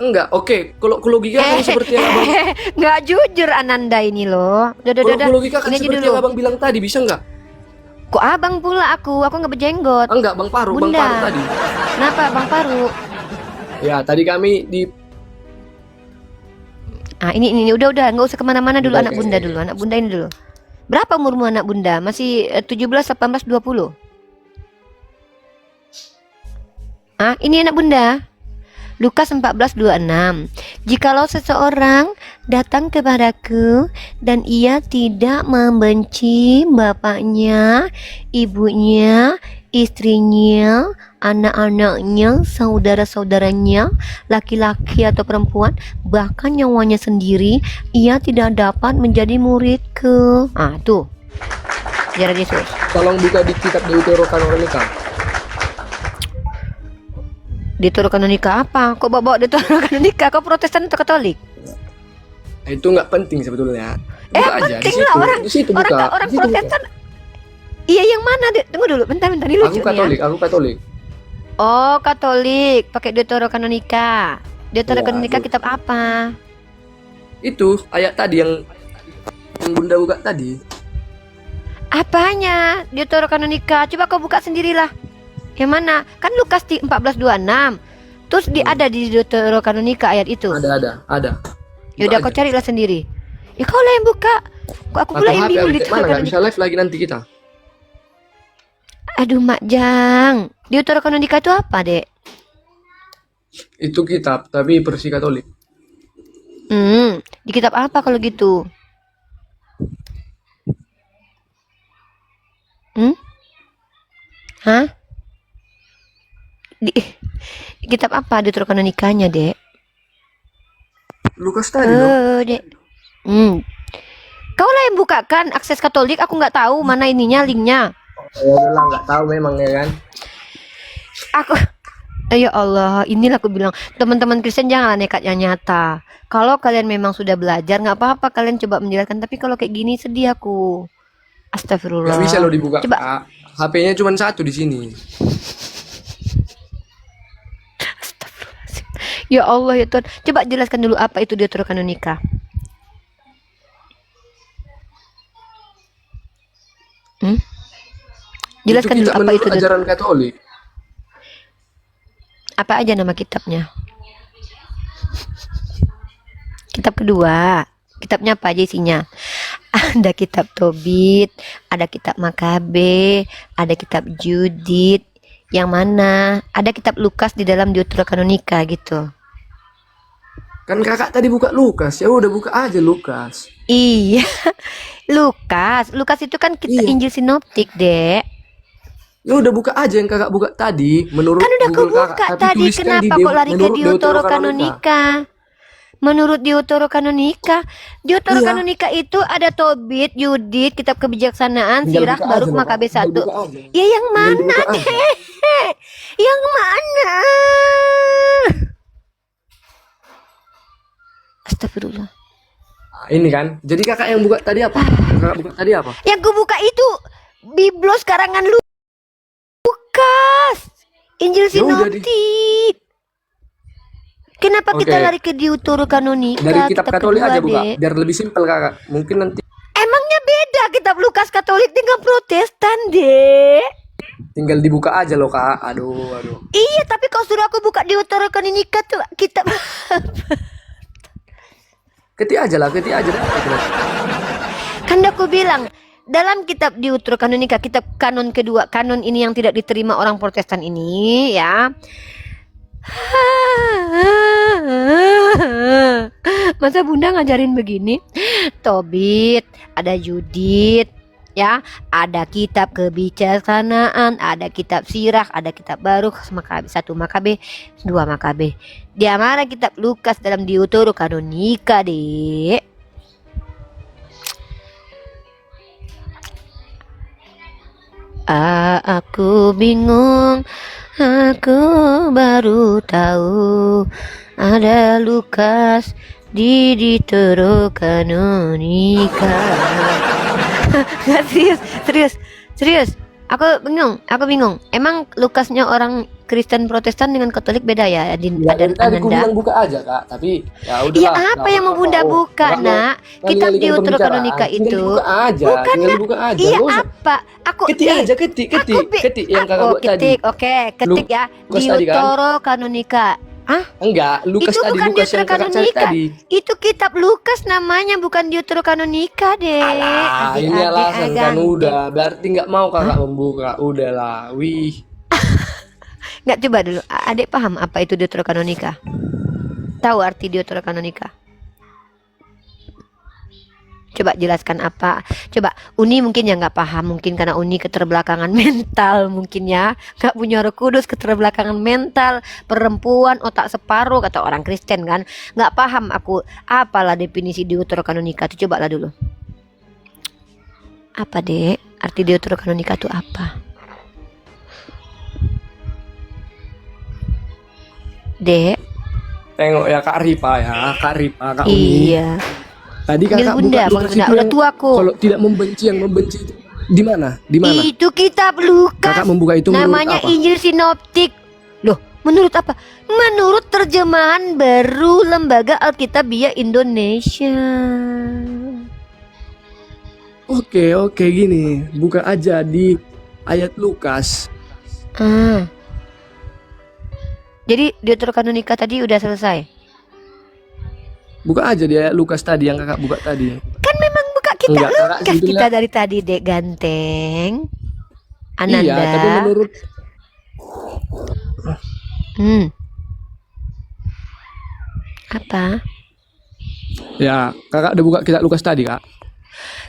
Enggak, oke. Kalau logika kan seperti yang abang, Nggak jujur Ananda ini loh. Udah. kalau logika kan Ini aja seperti dulu. yang abang bilang tadi, bisa enggak? Kok abang pula aku nggak berjenggot. Enggak, Bang Paru, Bang Bunda. Paru tadi. Kenapa Bang Paru? Ya, tadi kami di Ini udah nggak usah kemana-mana dulu, Udah, anak oke. bunda dulu, anak bunda ini dulu. Berapa umurmu anak bunda? Masih 17, 18, 20? Ini anak bunda. Lukas 14:26. Jikalau seseorang datang kepadaku dan ia tidak membenci bapaknya, ibunya, istrinya, anak-anaknya, saudara-saudaranya, laki-laki atau perempuan, bahkan nyawanya sendiri, ia tidak dapat menjadi muridku. Tuh. Ajaran Yesus. tolong buka di kitab Deuterokanonika. Deuterokanonika apa? Kok bawa Deuterokanonika? Kau Protestan atau Katolik? Itu nggak penting sebetulnya. Buka aja di penting situ. lah Di situ buka. orang Di situ buka. Protestan. Iya, yang mana? Tunggu dulu, bentar ini lucu Aku Katolik, aku Katolik. Oh, Katolik, pakai Deuterokanonika. Deuterokanonika Iya, kitab apa? Itu ayat tadi yang Bunda buka tadi. Apanya? Deuterokanonika. Coba kau buka sendirilah. Yang mana? Kan Lukas 14:26. Terus ada di Deuterokanonika ayat itu. Ada. Ya udah, Buka kau aja. carilah sendiri. Ya kau lah yang buka. Kok aku pula yang HP bingung mana nggak Deuterokanonika. bisa live lagi nanti kita. Aduh, Mak Jang. Deuterokanonika itu apa, Dek? Itu kitab tapi versi Katolik. Di kitab apa kalau gitu? Hah? Di kitab apa Deuterokanonikanya, Dek? Lukas tadi dong. Dek. Kau lah yang bukakan akses Katolik, aku nggak tahu mana ininya, linknya. Ya udahlah, nggak tahu memang ya kan. Aku ya Allah, inilah aku bilang, teman-teman Kristen janganlah nekat yang nyata. Kalau kalian memang sudah belajar, nggak apa-apa kalian coba menjelaskan. Tapi kalau kayak gini sedih aku. Astagfirullah. Nggak bisa lo dibuka. Coba. Kak. HP-nya cuma satu di sini. Ya Allah ya Tuhan. Coba jelaskan dulu apa itu Deuterokanonika. Jelaskan dulu kitab apa menurut itu. ajaran Katolik. Apa aja nama kitabnya? Kitab kedua. Kitabnya apa aja isinya? Ada kitab Tobit, ada kitab Makabe, ada kitab Judit. Yang mana? Ada kitab Lukas di dalam Deuterokanonika gitu. Kan kakak tadi buka Lukas, ya udah buka aja Lukas. Iya. Lukas itu kan kitab Iya. Injil sinoptik, Dek. Ya udah buka aja yang kakak buka tadi menurut Kan udah Google kebuka kakak, tapi tadi, tuliskan kenapa di kok lari ke menurut Deuterokanonika? Menurut Deuterokanonika, Deuterokanonika itu ada Tobit, Yudit, kitab kebijaksanaan, Tinggal Sirah, buka aja, Baruk, Kak. Makabe Tinggal 1. buka aja. Ya yang mana, buka aja. Dek? Yang mana? Astagfirullah. Nah, ini kan. Jadi kakak yang buka tadi apa? Kakak buka tadi apa? Yang gue buka itu Biblos karangan Lukas, Injil Ya udah, sinoptik. Kenapa kita Oke. lari ke Deuterokanonika? Dari kitab Katolik kedua, aja buka, Dek. biar lebih simpel kakak. Mungkin nanti Emangnya beda kitab Lukas Katolik dengan Protestan, Dek? tinggal dibuka aja loh kak. Aduh. Iya, tapi kalau suruh aku buka Deuterokanonika tuh kitab Ketik aja lah. kan aku bilang dalam kitab Deuterokanonika, kitab kanon kedua, kanon ini yang tidak diterima orang Protestan ini ya. Masa Bunda ngajarin begini? Tobit, ada Judit, ya, ada kitab kebijaksanaan, ada kitab Sirach, ada kitab Baruk, satu Makabe, dua Makabe. Dia mana kitab Lukas dalam Deuterokanonika, Dek? Aku bingung, aku baru tahu ada Lukas di Deuterokanonika. Nggak, serius. Aku bingung. Emang Lukasnya orang Kristen Protestan dengan Katolik beda ya? Ya, dari tadi aku bilang buka aja kak, tapi ya udah. Iya, apa yang mau Bunda buka, Nak? Kitab Deuterokanonika itu. Buka aja, Bukan, tinggal Nak. dibuka aja. Iya, nggak usah. apa? Aku Ketik aja, ketik yang kakak buat tadi. ketik, oke, ketik ya. Lukas tadi kan? Deuterokanonika. Hah? Enggak, Lukas Itu tadi, bukan Lukas yang kakak cari Deuterokanonika. tadi. Itu kitab Lukas namanya, bukan Deuterokanonika, Dek. Ah, ini Adik-adik alasan kan agak. udah, berarti nggak mau kakak membuka, udahlah, wih. Nggak, coba dulu. Adik paham apa itu Deuterokanonika? Tahu arti Deuterokanonika? Coba jelaskan apa. Coba Uni mungkin ya nggak paham, mungkin karena Uni keterbelakangan mental, mungkin ya nggak punya Roh Kudus, keterbelakangan mental, perempuan otak separuh kata orang Kristen kan, nggak paham aku apalah definisi Deuterokanonika itu. Coba lah dulu. Apa, Dek? Arti Deuterokanonika itu apa? Dek? Tengok ya Kak Ripa, Kak Uni. Iya. Tadi Panggil kakak Bunda, buka panggil Lukas Bunda. itu Udah yang tua aku. kalau tidak membenci, yang membenci itu di mana? Di mana? Itu kitab Lukas. Kakak membuka itu menurut namanya apa? Injil Sinoptik. Loh, menurut apa? Menurut terjemahan baru Lembaga Alkitabiah Indonesia. Oke, gini. Buka aja di ayat Lukas. Ah. Jadi Deuterokanonika tadi udah selesai. Buka aja di ayat Lukas tadi yang kakak buka tadi. Kan memang buka kitab Enggak, Kakak Lukas sebetulnya- kita dari tadi, Dek Ganteng. Ananda. Iya, tapi menurut Apa? ya kakak udah buka kitab Lukas tadi kak.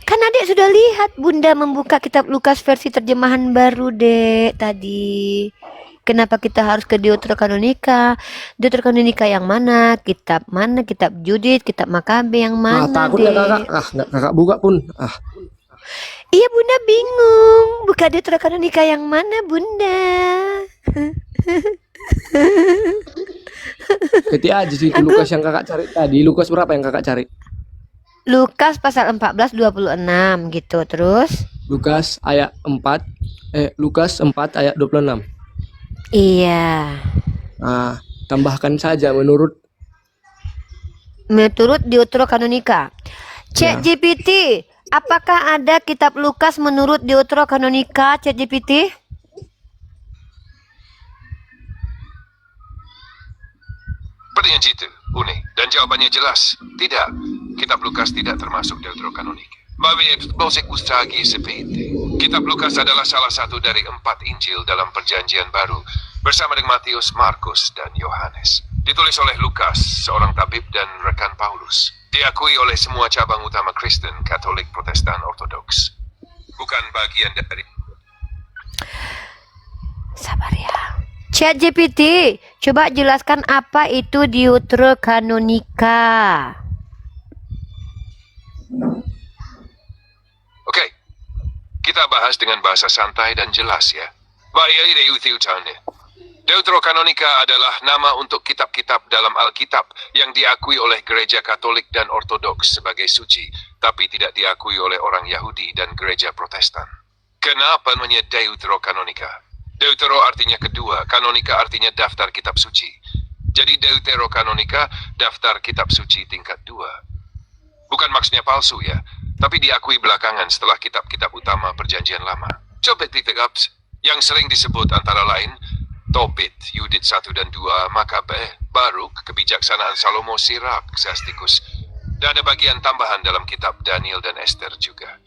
Kan Adek sudah lihat Bunda membuka kitab Lukas versi terjemahan baru, Dek, tadi. Kenapa kita harus ke Deuterokanonika? Deuterokanonika yang mana? Kitab mana? Kitab Judit, kitab Makabe yang mana, Takutnya Dek? kakak, nggak kakak buka pun. Iya, Bunda bingung. Buka Deuterokanonika yang mana, Bunda? Ketik aja sih itu Lukas yang kakak cari tadi. Lukas berapa yang kakak cari? Lukas pasal 14:26 gitu. Terus? Lukas ayat 4 Lukas 4 ayat 26. Iya. Nah, tambahkan saja menurut Deuterokanonika. Cek GPT, apakah ada kitab Lukas menurut Deuterokanonika, Cek GPT? Pertanyaan jitu, Uni, dan jawabannya jelas. Tidak, kitab Lukas tidak termasuk Deuterokanonika. Babi Bosek Ustagi seperti. Kitab Lukas adalah salah satu dari 4 Injil dalam Perjanjian Baru bersama dengan Matius, Markus, dan Yohanes. Ditulis oleh Lukas, seorang tabib dan rekan Paulus. Diakui oleh semua cabang utama Kristen, Katolik, Protestan, Ortodoks. Bukan bagian dari... Sabar ya. Chat GPT, coba jelaskan apa itu Deuterokanonika. Oke, kita bahas dengan bahasa santai dan jelas ya. Baik, Deuterokanonika adalah nama untuk kitab-kitab dalam Alkitab yang diakui oleh Gereja Katolik dan Ortodoks sebagai suci, tapi tidak diakui oleh orang Yahudi dan Gereja Protestan. Kenapa namanya Deuterokanonika? Deutero artinya kedua, kanonika artinya daftar kitab suci. Jadi Deuterokanonika daftar kitab suci tingkat 2. Bukan maksudnya palsu ya, tapi diakui belakangan setelah kitab-kitab utama Perjanjian Lama. Tobit Pitaps, yang sering disebut antara lain Tobit, Yudit 1 dan 2, Makabe, Baruk, Kebijaksanaan Salomo, Sirak, Sastikus, dan ada bagian tambahan dalam kitab Daniel dan Esther juga.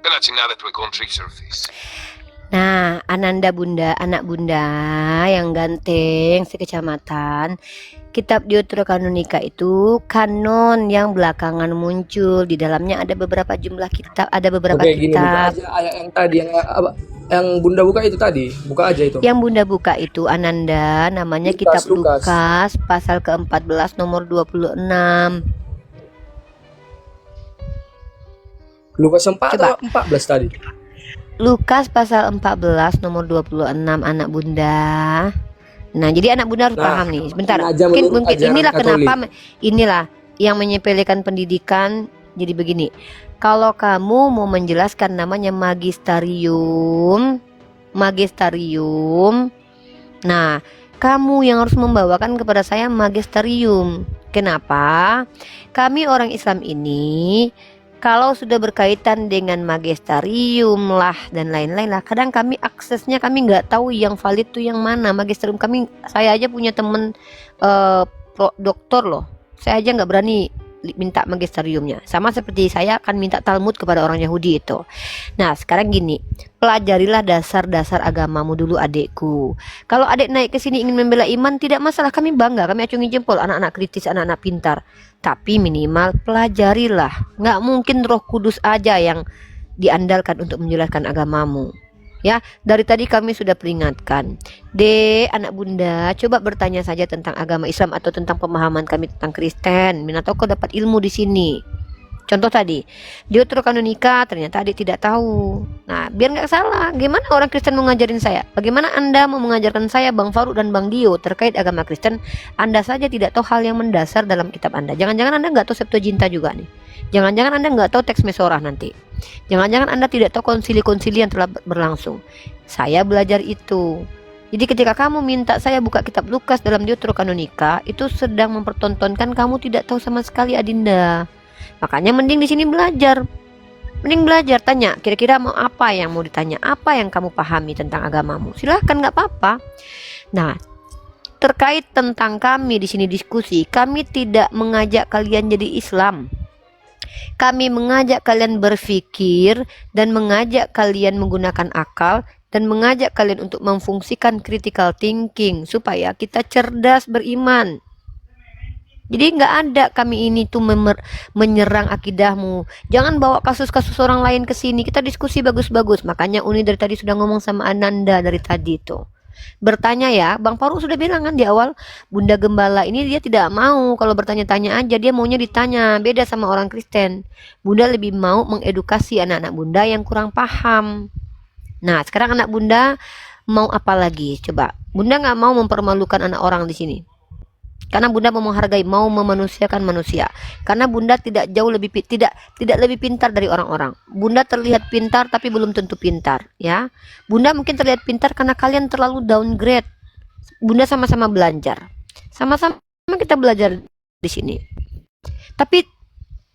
Kena cinalat country surface. Nah, Ananda Bunda, anak Bunda yang ganteng sekecamatan, kitab Deuterokanonika itu kanon yang belakangan muncul. Di dalamnya ada beberapa jumlah kitab, ada beberapa Oke, gini, buka kitab. aja ayat yang tadi yang Bunda buka itu tadi. Buka aja itu. Yang Bunda buka itu Ananda, namanya Lukas, kitab Lukas. Lukas pasal ke-14 nomor 26. Lukas 4 Coba. atau 14 tadi? Lukas pasal 14 nomor 26 anak Bunda. Nah, jadi anak Bunda harus Nah, paham nih. Sebentar. ini aja Mungkin menurut ajaran inilah Katolik. kenapa inilah yang menyepelekan pendidikan. Jadi begini. Kalau kamu mau menjelaskan namanya magisterium. Nah, kamu yang harus membawakan kepada saya magisterium. Kenapa? Kami orang Islam ini kalau sudah berkaitan dengan magisterium lah dan lain-lain lah, kadang kami aksesnya kami nggak tahu yang valid tuh yang mana. Magisterium saya aja punya temen dokter loh, saya aja nggak berani minta magisteriumnya. Sama seperti saya akan minta Talmud kepada orang Yahudi itu. Nah, sekarang gini, pelajarilah dasar-dasar agamamu dulu adekku. Kalau adek naik ke sini ingin membela iman, tidak masalah, kami bangga, kami acungi jempol, anak-anak kritis, anak-anak pintar. Tapi minimal pelajarilah. Nggak mungkin Roh Kudus aja yang diandalkan untuk menjelaskan agamamu. Ya, dari tadi kami sudah peringatkan. Anak Bunda, coba bertanya saja tentang agama Islam atau tentang pemahaman kami tentang Kristen. Minat kau dapat ilmu di sini. Contoh tadi, Deuterokanonika ternyata adik tidak tahu. Nah, biar nggak salah, gimana orang Kristen mau ngajarin saya? Bagaimana Anda mau mengajarkan saya, Bang Faruk dan Bang Dio, terkait agama Kristen? Anda saja tidak tahu hal yang mendasar dalam kitab Anda. Jangan-jangan Anda nggak tahu Septuaginta juga nih. Jangan-jangan Anda nggak tahu teks Mesorah nanti. Jangan-jangan Anda tidak tahu konsili-konsili yang telah berlangsung. Saya belajar itu. Jadi ketika kamu minta saya buka kitab Lukas dalam Deuterokanonika, itu sedang mempertontonkan kamu tidak tahu sama sekali, Adinda. Makanya mending di sini belajar. Mending belajar, tanya kira-kira mau apa yang mau ditanya, apa yang kamu pahami tentang agamamu. Silahkan, nggak apa-apa. Nah, terkait tentang kami di sini diskusi, kami tidak mengajak kalian jadi Islam. Kami mengajak kalian berpikir dan mengajak kalian menggunakan akal dan mengajak kalian untuk memfungsikan critical thinking supaya kita cerdas beriman. Jadi nggak ada kami ini tuh menyerang akidahmu. Jangan bawa kasus-kasus orang lain ke sini. Kita diskusi bagus-bagus. Makanya Uni dari tadi sudah ngomong sama Ananda dari tadi tuh. Bertanya ya, Bang Faruk sudah bilang kan di awal, Bunda Gembala ini dia tidak mau kalau bertanya-tanya aja, dia maunya ditanya. Beda sama orang Kristen. Bunda lebih mau mengedukasi anak-anak Bunda yang kurang paham. Nah, sekarang anak Bunda mau apa lagi? Coba. Bunda nggak mau mempermalukan anak orang di sini. Karena Bunda mau menghargai, mau memanusiakan manusia. Karena Bunda tidak jauh lebih tidak lebih pintar dari orang-orang. Bunda terlihat pintar tapi belum tentu pintar, ya. Bunda mungkin terlihat pintar karena kalian terlalu downgrade. Bunda sama-sama belajar. Sama-sama kita belajar di sini. Tapi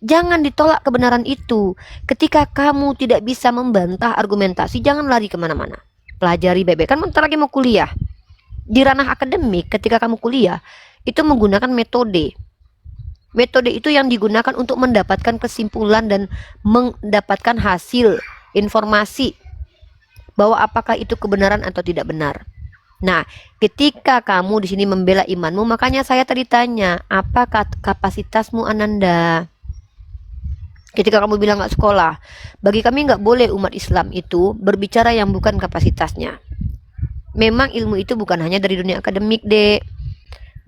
jangan ditolak kebenaran itu. Ketika kamu tidak bisa membantah argumentasi, jangan lari kemana-mana. Pelajari baik-baik. Kan bentar lagi mau kuliah. Di ranah akademik, ketika kamu kuliah, itu menggunakan metode. Metode itu yang digunakan untuk mendapatkan kesimpulan dan mendapatkan hasil informasi bahwa apakah itu kebenaran atau tidak benar. Nah, ketika kamu di sini membela imanmu, makanya saya tadi tanya, apa kapasitasmu Ananda? Ketika kamu bilang nggak sekolah, bagi kami nggak boleh umat Islam itu berbicara yang bukan kapasitasnya. Memang ilmu itu bukan hanya dari dunia akademik, Dek.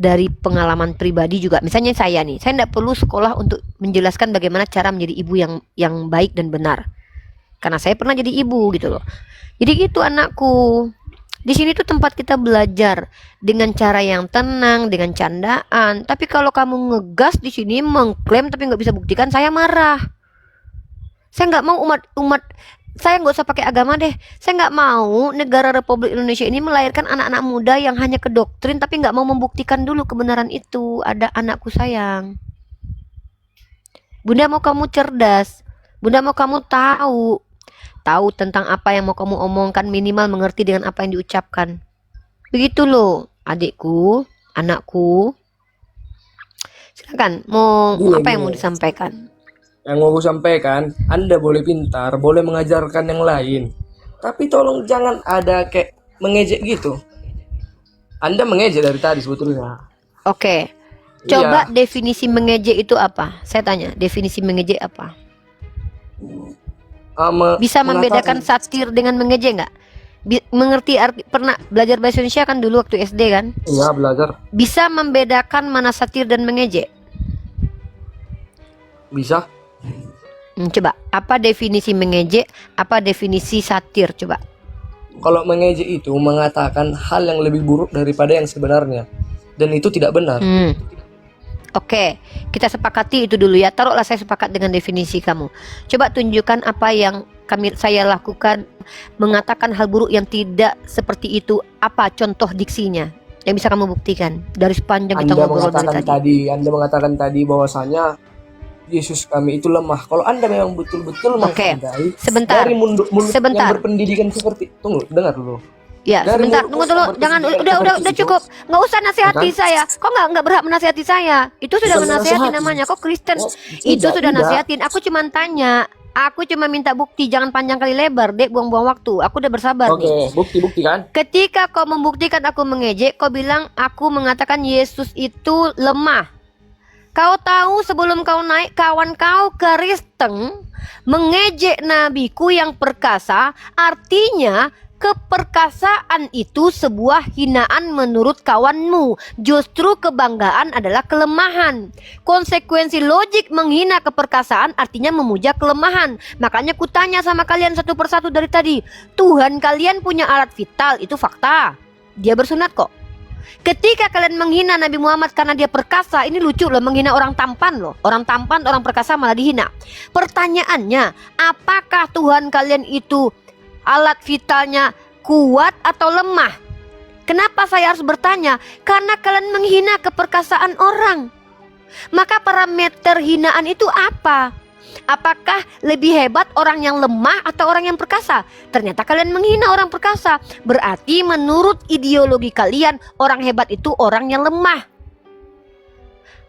Dari pengalaman pribadi juga. Misalnya saya nih, saya tidak perlu sekolah untuk menjelaskan bagaimana cara menjadi ibu yang baik dan benar. Karena saya pernah jadi ibu gitu loh. Jadi gitu anakku. Di sini tuh tempat kita belajar dengan cara yang tenang, dengan candaan. Tapi kalau kamu ngegas di sini mengklaim tapi nggak bisa buktikan, saya marah. Saya nggak mau umat saya nggak usah pakai agama deh. Saya nggak mau negara Republik Indonesia ini melahirkan anak-anak muda yang hanya ke doktrin tapi nggak mau membuktikan dulu kebenaran itu. Ada anakku sayang. Bunda mau kamu cerdas. Bunda mau kamu tahu tentang apa yang mau kamu omongkan, minimal mengerti dengan apa yang diucapkan. Begitu loh, adikku, anakku. Silakan, mau Gini, apa yang gini. mau disampaikan? Yang mau aku sampaikan, Anda boleh pintar, boleh mengajarkan yang lain. Tapi tolong jangan ada kayak mengejek gitu. Anda mengejek dari tadi sebetulnya. Oke, coba definisi mengejek itu apa? Saya tanya, definisi mengejek apa? Bisa membedakan satir dengan mengejek nggak? Mengerti arti, pernah belajar bahasa Indonesia kan dulu waktu SD kan? Iya, belajar. Bisa membedakan mana satir dan mengejek? Bisa. Coba, apa definisi mengejek? Apa definisi satir? Coba. Kalau mengejek itu mengatakan hal yang lebih buruk daripada yang sebenarnya. Dan itu tidak benar. Oke, kita sepakati itu dulu ya. Taruhlah saya sepakat dengan definisi kamu. Coba tunjukkan apa yang saya lakukan mengatakan hal buruk yang tidak seperti itu. Apa contoh diksinya yang bisa kamu buktikan dari sepanjang kita ngobrol dari tadi? Anda mengatakan tadi bahwasanya Yesus kami itu lemah. Kalau Anda memang betul-betul menghargai sebentar. dari mulut Sebentar. yang berpendidikan seperti, tunggu, dengar dulu. Ya, Dari sebentar, mulut tunggu dulu, jangan, udah cukup, nggak usah nasihati saya. Kok nggak berhak menasihati saya? Itu sudah Bukan menasihati menasihati. namanya. Kok Kristen? Itu Tidak, sudah tidak. nasihatin. Aku cuma tanya. Aku cuma minta bukti, jangan panjang kali lebar, Dek, buang-buang waktu. Aku udah bersabar nih. Oke, bukti kan? Ketika kau membuktikan aku mengejek, kau bilang aku mengatakan Yesus itu lemah. Kau tahu sebelum kau naik, kawan kau Kristen mengejek nabiku yang perkasa, artinya keperkasaan itu sebuah hinaan menurut kawanmu. Justru kebanggaan adalah kelemahan. Konsekuensi logik menghina keperkasaan artinya memuja kelemahan. Makanya kutanya sama kalian satu persatu dari tadi. Tuhan kalian punya alat vital, itu fakta. Dia bersunat kok. Ketika kalian menghina Nabi Muhammad karena dia perkasa, ini lucu loh, menghina orang tampan loh. Orang tampan, orang perkasa malah dihina. Pertanyaannya, apakah Tuhan kalian itu alat vitalnya kuat atau lemah? Kenapa saya harus bertanya? Karena kalian menghina keperkasaan orang. Maka parameter hinaan itu apa? Apakah lebih hebat orang yang lemah atau orang yang perkasa? Ternyata kalian menghina orang perkasa. Berarti menurut ideologi kalian, orang hebat itu orang yang lemah.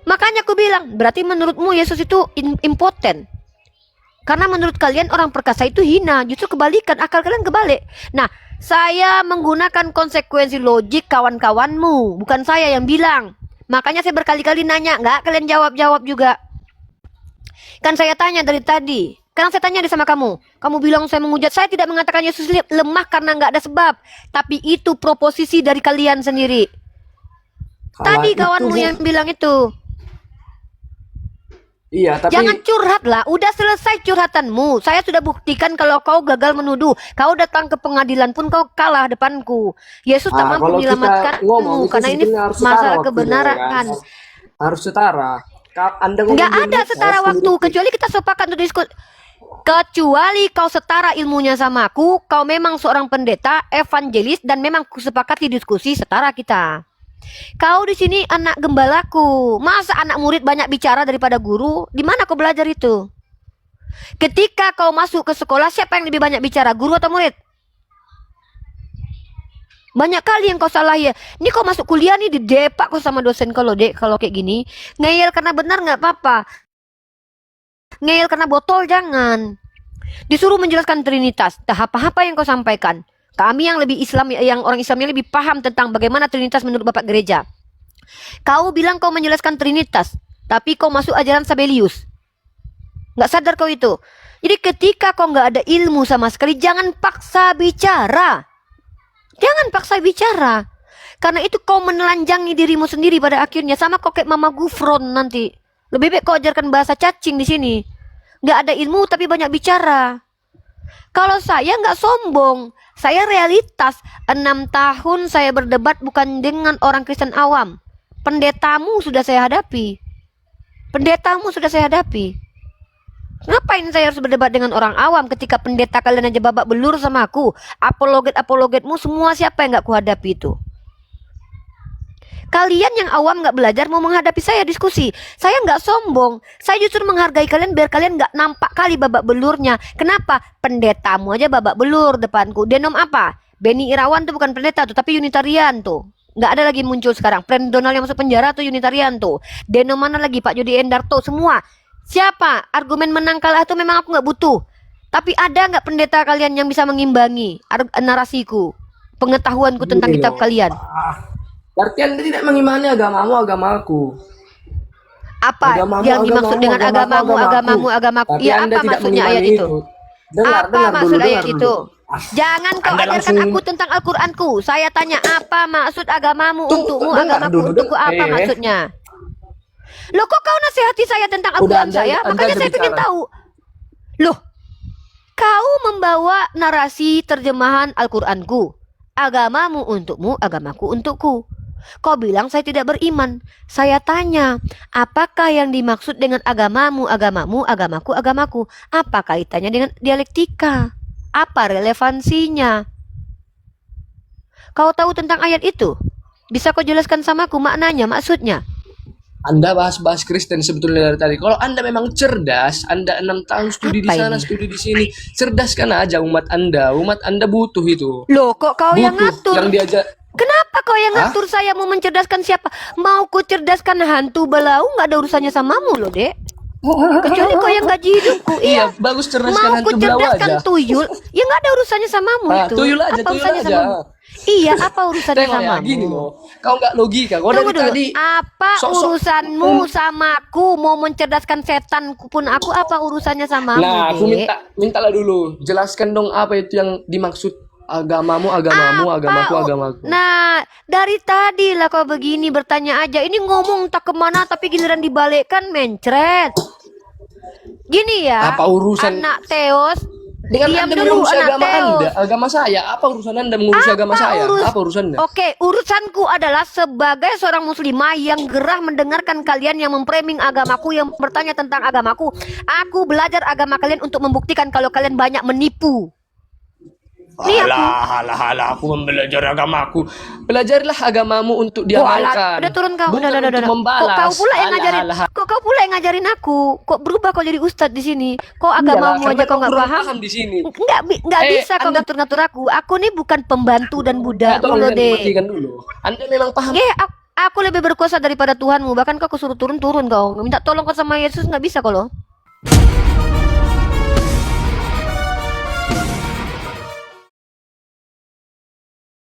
Makanya aku bilang, berarti menurutmu Yesus itu impoten. Karena menurut kalian orang perkasa itu hina. Justru kebalikan, akal kalian kebalik. Nah, saya menggunakan konsekuensi logik kawan-kawanmu, bukan saya yang bilang. Makanya saya berkali-kali nanya, nggak kalian jawab-jawab juga. Kan saya tanya dari tadi. Kan saya tanya sama kamu. Kamu bilang saya menghujat. Saya tidak mengatakan Yesus lemah karena nggak ada sebab. Tapi itu proposisi dari kalian sendiri. Tadi kawanmu yang bilang itu. Iya, tapi Jangan curhat lah. Udah selesai curhatanmu. Saya sudah buktikan kalau kau gagal menuduh. Kau datang ke pengadilan pun kau kalah depanku. Yesus tak mampu kalau kita menyelamatkanmu. ngomong, itu Karena ini sebetulnya harus setara masalah waktunya, kebenaran. kan? Harus setara. Anda ngomong Nggak 2 ada menit, setara saya 10 waktu, detik. kecuali kita sepakat untuk diskusi. Kecuali kau setara ilmunya sama aku, kau memang seorang pendeta, evangelis, dan memang kusepakati diskusi setara kita. Kau di sini anak gembalaku, masa anak murid banyak bicara daripada guru? Di mana kau belajar itu? Ketika kau masuk ke sekolah, siapa yang lebih banyak bicara, guru atau murid? Banyak kali yang kau salah ya. Ini kau masuk kuliah nih didepak kau sama dosen kalau dek kalau kayak gini. Ngeyel karena benar nggak apa-apa. Ngeyel karena botol jangan. Disuruh menjelaskan Trinitas. Apa-apa yang kau sampaikan. Kami yang lebih Islam, yang orang Islamnya lebih paham tentang bagaimana Trinitas menurut Bapak Gereja. Kau bilang kau menjelaskan Trinitas, tapi kau masuk ajaran Sabelius. Nggak sadar kau itu. Jadi ketika kau nggak ada ilmu sama sekali, jangan paksa bicara. Jangan paksa bicara. Karena itu kau menelanjangi dirimu sendiri pada akhirnya. Sama kau kayak Mama Gufron nanti. Lebih baik kau ajarkan bahasa cacing di sini. Nggak ada ilmu tapi banyak bicara. Kalau saya nggak sombong. Saya realitas. 6 tahun saya berdebat bukan dengan orang Kristen awam. Pendetamu sudah saya hadapi. Pendetamu sudah saya hadapi. Ngapain saya harus berdebat dengan orang awam ketika pendeta kalian aja babak belur sama aku? Apologet-apologetmu semua siapa yang nggak kuhadapi itu? Kalian yang awam nggak belajar mau menghadapi saya diskusi. Saya nggak sombong. Saya justru menghargai kalian biar kalian nggak nampak kali babak belurnya. Kenapa? Pendetamu aja babak belur depanku. Denom apa? Beni Irawan tuh bukan pendeta tuh, tapi Unitarian tuh. Nggak ada lagi muncul sekarang. Friend Donald yang masuk penjara tuh Unitarian tuh. Denom mana lagi? Pak Jody Endarto semua. Siapa? Argumen menang kalah itu memang aku nggak butuh. Tapi ada nggak pendeta kalian yang bisa mengimbangi narasiku, pengetahuanku tentang Gini kitab loh. kalian? Berarti Anda tidak mengimani agamamu, agamaku. Apa Agamamu, yang dimaksud dengan agamamu? Tapi Ya Anda apa tidak maksudnya ayat mengimani itu? Dengar, Apa dengar maksud dulu, ayat dengar itu? dulu. Jangan kau Anda ajarkan langsung- aku tentang Al-Qur'anku. Saya tanya apa maksud agamamu untukmu, dengar agamaku dulu, untukku, apa maksudnya? Loh, kok kau nasihati saya tentang Al-Quran saya? Anda Makanya saya bicara. ingin tahu. Loh, kau membawa narasi terjemahan Al-Quranku. Agamamu untukmu, agamaku untukku. Kau bilang saya tidak beriman. Saya tanya, apakah yang dimaksud dengan agamamu, agamamu, agamaku, agamaku? Apa kaitannya dengan dialektika? Apa relevansinya? Kau tahu tentang ayat itu? Bisa kau jelaskan samaku maknanya, maksudnya? Anda bahas-bahas Kristen sebetulnya dari tadi. Kalau Anda memang cerdas, Anda 6 tahun studi di Apa sana, ini? studi di sini, cerdaskan aja umat Anda. Umat Anda butuh itu. Loh, kok kau yang Butuh ngatur? yang diajak. Kenapa kau yang Hah? ngatur saya mau mencerdaskan siapa? Mau ku cerdaskan hantu belau nggak ada urusannya samamu loh, Dek. Kecuali kau yang gaji hidupku. Iya, Iya. bagus cerdaskan Mau ku hantu belau cerdaskan aja. tuyul, ya nggak ada urusannya samamu Ah, itu. tuyul aja, Apa tuyul urusannya aja. samamu? Iya, apa urusannya Tengok ya, samamu? gini loh. Kau nggak logika. Kau Tunggu dari dulu. tadi Apa sok-sok- urusanmu samaku? Mau mencerdaskan setan pun aku, apa urusannya samamu, Nah, aku Dek? mintalah dulu. Jelaskan dong apa itu yang dimaksud agamamu, agamamu, agamaku, agamaku. Nah, dari tadi lah kau begini bertanya aja. Ini ngomong tak kemana tapi giliran dibalikkan mencret. Gini ya, Apa urusan- anak Teos? Dengan Diam Anda dulu, mengurusi anak agama Teos. Anda, agama saya. Apa urusan Anda mengurusi agama saya? Apa urusannya? Oke, urusanku adalah sebagai seorang muslimah yang gerah mendengarkan kalian yang memframing agamaku, yang bertanya tentang agamaku. Aku belajar agama kalian untuk membuktikan kalau kalian banyak menipu. Nih aku. Halah, aku belajar agamaku. Belajarlah agamamu untuk Walah, diamalkan. udah turun kau, Bukan udah. untuk membalas. Kok kau pula yang Halah, ngajarin? halah. Kok kau pula yang ngajarin aku? Kok berubah kau jadi ustadz di sini? Kok agamamu Iyalah, aja karena kau nggak kurang paham? di sini. Nggak bisa kau Anda- ngatur-ngatur aku. Aku nih bukan pembantu dan budak Tolong loh, jangan Dek. dimatikan dulu. Anda memang paham. Aku lebih berkuasa daripada Tuhanmu. Bahkan kau suruh turun kau. Minta tolong kau sama Yesus nggak bisa kau loh.